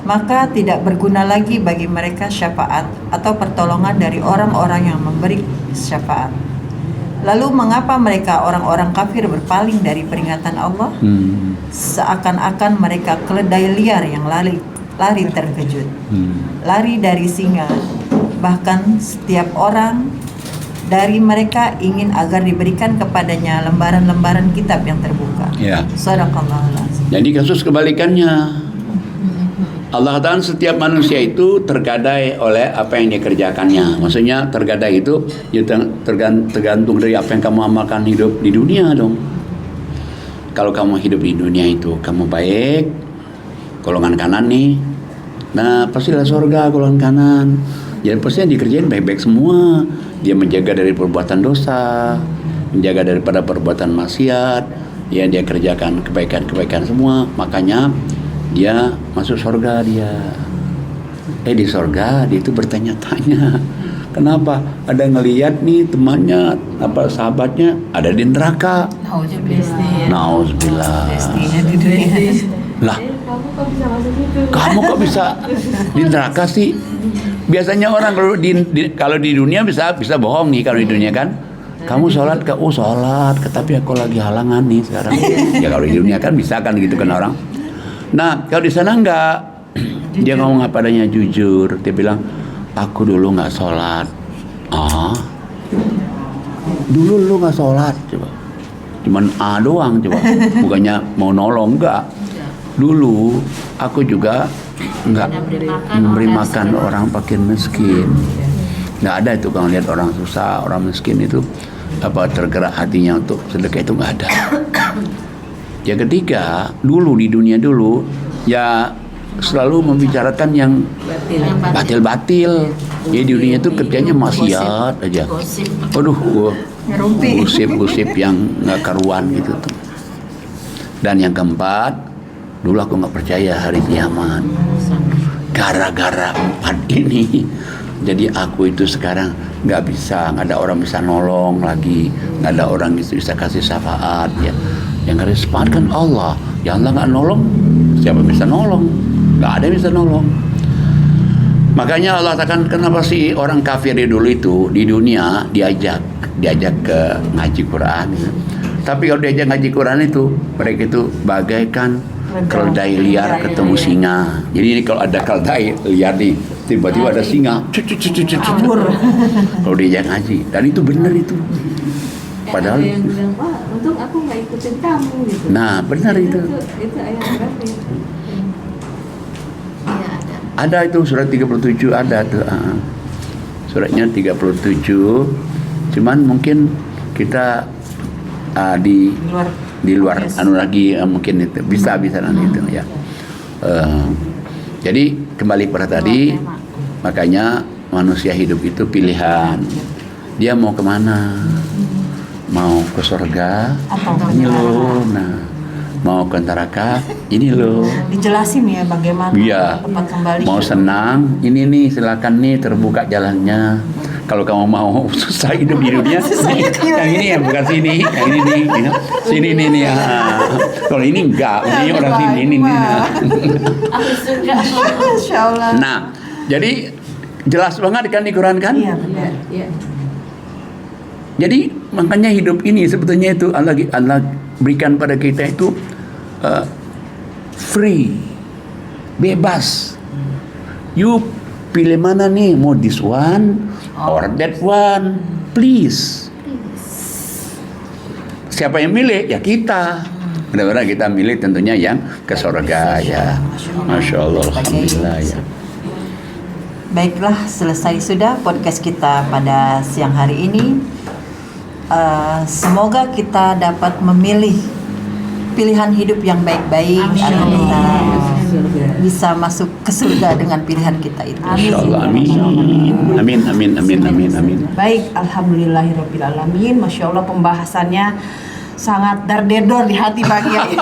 S1: Maka tidak berguna lagi bagi mereka syafaat atau pertolongan dari orang-orang yang memberi syafaat. Lalu mengapa mereka orang-orang kafir berpaling dari peringatan Allah? Seakan-akan mereka keledai liar yang lari terkejut, lari dari singa. Bahkan setiap orang dari mereka ingin agar diberikan kepadanya lembaran-lembaran kitab yang terbuka.
S3: Ya.
S1: Shadaqallahul azim.
S3: Jadi kasus kebalikannya. Allah katakan setiap manusia itu tergadai oleh apa yang dia kerjakannya. Maksudnya tergadai itu ya tergantung dari apa yang kamu amalkan hidup di dunia dong. Kalau kamu hidup di dunia itu kamu baik, golongan kanan nih, nah pastilah surga golongan kanan. Jadi pasti yang dikerjain baik-baik semua. Dia menjaga dari perbuatan dosa, menjaga daripada perbuatan maksiat, ya dia kerjakan kebaikan-kebaikan semua. Makanya dia masuk surga dia. Di surga dia itu bertanya-tanya. Kenapa? Ada ngelihat nih temannya, sahabatnya ada di neraka. Nauzubillah. Lah, kamu kok bisa di neraka sih? Biasanya orang kalau di dunia bisa bohong nih kalau di dunia kan. Kamu sholat ke? Oh sholat, tapi aku lagi halangan nih sekarang. Ya kalau di dunia kan bisa kan gitu kan orang. Nah kalau di sana enggak, dia ngomong apa adanya jujur. Dia bilang, aku dulu nggak sholat. Dulu lu nggak sholat coba, cuman doang coba, bukannya mau nolong enggak. Dulu aku juga nggak memberi makan orang fakir miskin. Nggak ada itu kalau lihat orang susah, orang miskin itu tergerak hatinya untuk sedekah, itu nggak ada. Yang ketiga, dulu di dunia dulu ya selalu membicarakan yang batil-batil. Jadi di dunia itu kerjanya maksiat aja. Aduh, gosip-gosip yang nggak karuan gitu tuh. Dan yang keempat, dulu aku nggak percaya hari kiamat. Gara-gara 4 ini, jadi aku itu sekarang nggak ada orang bisa nolong lagi, nggak ada orang bisa kasih syafaat ya. Yang harus syafaat kan Allah. Ya Allah nggak nolong, siapa bisa nolong? Nggak ada yang bisa nolong. Makanya Allah katakan kenapa sih orang kafir di dulu itu di dunia diajak ke ngaji Quran. Tapi kalau diajak ngaji Quran itu mereka itu bagaikan keledai liar ketemu singa. Jadi ini kalau ada keledai liar nih, tiba-tiba ada singa, kalau diajak ngaji, dan itu benar itu. Padahal
S4: ada yang bilang, wah untung aku nggak ikutin kamu gitu.
S3: nah benar itu.
S4: Itu ayat berapa ya? Iya ada.
S3: Ada itu surat 37 ada tuh. Suratnya 37. Cuman mungkin kita di luar anu lagi mungkin itu bisa nanti itu ya. Jadi kembali pada tadi, makanya manusia hidup itu pilihan. Dia mau kemana? Mau ke surga? Ini loh. Nah, mau ke neraka? Ini loh.
S2: Dijelasin ya bagaimana
S3: Iya.
S2: tempat kembali.
S3: Mau senang? Ini nih, silakan nih, terbuka jalannya. Kalau kamu mau susah hidup di dunia, yang ini ya bukan sini, yang ini nih, sini nih ya. Kalau ini enggak, ini orang sini ini.
S6: Ahli surga.
S2: Masya Allah.
S3: Nah, jadi jelas banget kan di Quran kan?
S2: Iya benar.
S4: Iya.
S3: Jadi makanya hidup ini sebetulnya itu Allah berikan pada kita itu free, bebas. You pilih mana nih, mau this one or that one, please. Siapa yang milih? Ya kita. Benar-benar kita milih tentunya yang ke surga ya. Masya Allah, alhamdulillah ya.
S1: Baiklah, selesai sudah podcast kita pada siang hari ini. Semoga kita dapat memilih pilihan hidup yang baik-baik agar kita bisa masuk ke surga dengan pilihan kita itu.
S3: Masya Allah, amin. Amin, amin, amin, amin, amin.
S2: Baik, alhamdulillahirabbil alamin. Masya Allah pembahasannya sangat dardedor di hati Pak Kiai.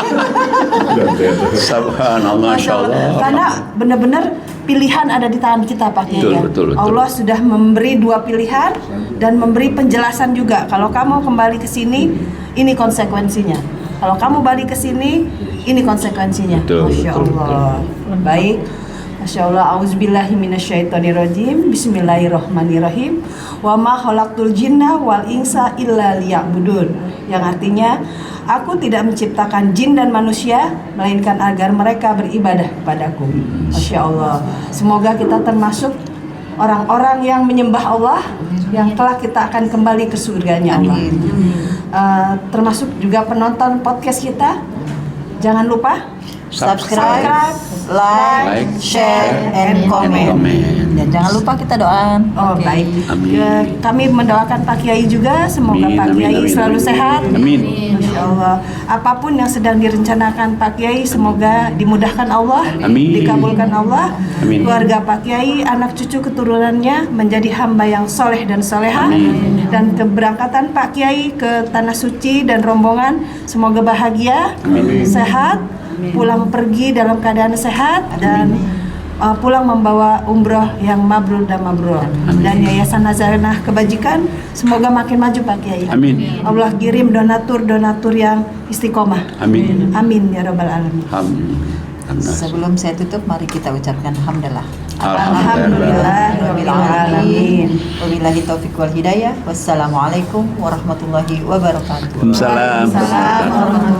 S3: Subhanallah, Masya Allah.
S2: Karena benar-benar pilihan ada di tangan kita Pak Kiai.
S3: Betul.
S2: Allah sudah memberi dua pilihan dan memberi penjelasan juga. Kalau kamu kembali ke sini, ini konsekuensinya. Kalau kamu balik ke sini, ini konsekuensinya. Masya Allah. Baik. Masya Allah. Auzubillahi minasyaitonirrajim. Bismillahirrahmanirrahim. Wa ma khalaqtul jinna wal insa illa liya'budun. Yang artinya, aku tidak menciptakan jin dan manusia melainkan agar mereka beribadah kepadaku. Masya Allah. Semoga kita termasuk orang-orang yang menyembah Allah, yang telah kita akan kembali ke surganya Allah. Termasuk juga penonton podcast kita. Jangan lupa subscribe, like, share, and comment.
S1: Dan jangan lupa kita doa.
S2: Oh baik. Kami mendoakan Pak Kiai juga. Semoga
S3: Amin,
S2: Pak Kiai
S3: amin,
S2: selalu
S3: amin.
S2: sehat.
S3: Amin.
S2: Masya Allah. Apapun yang sedang direncanakan Pak Kiai, semoga dimudahkan Allah,
S3: Amin.
S2: dikabulkan Allah.
S3: Amin.
S2: Keluarga Pak Kiai, anak cucu keturunannya menjadi hamba yang soleh dan soleha.
S3: Amin.
S2: Dan keberangkatan Pak Kiai ke Tanah Suci dan rombongan semoga bahagia,
S3: Amin.
S2: sehat, pulang pergi dalam keadaan sehat dan pulang membawa umroh yang mabrur dan mabrur. Dan Yayasan Nazarena Kebajikan semoga makin maju Pak Kiai.
S3: Amin.
S2: Allah kirim donatur yang istiqomah.
S3: Amin.
S2: Amin ya rabbal alamin.
S1: Sebelum saya tutup, mari kita ucapkan hamdalah.
S2: Alhamdulillahirabbil alamin.
S1: Wabillahi taufiq wal hidayah. Wassalamualaikum warahmatullahi wabarakatuh.
S3: Waalaikumsalam.
S2: Waalaikumsalam warahmatullahi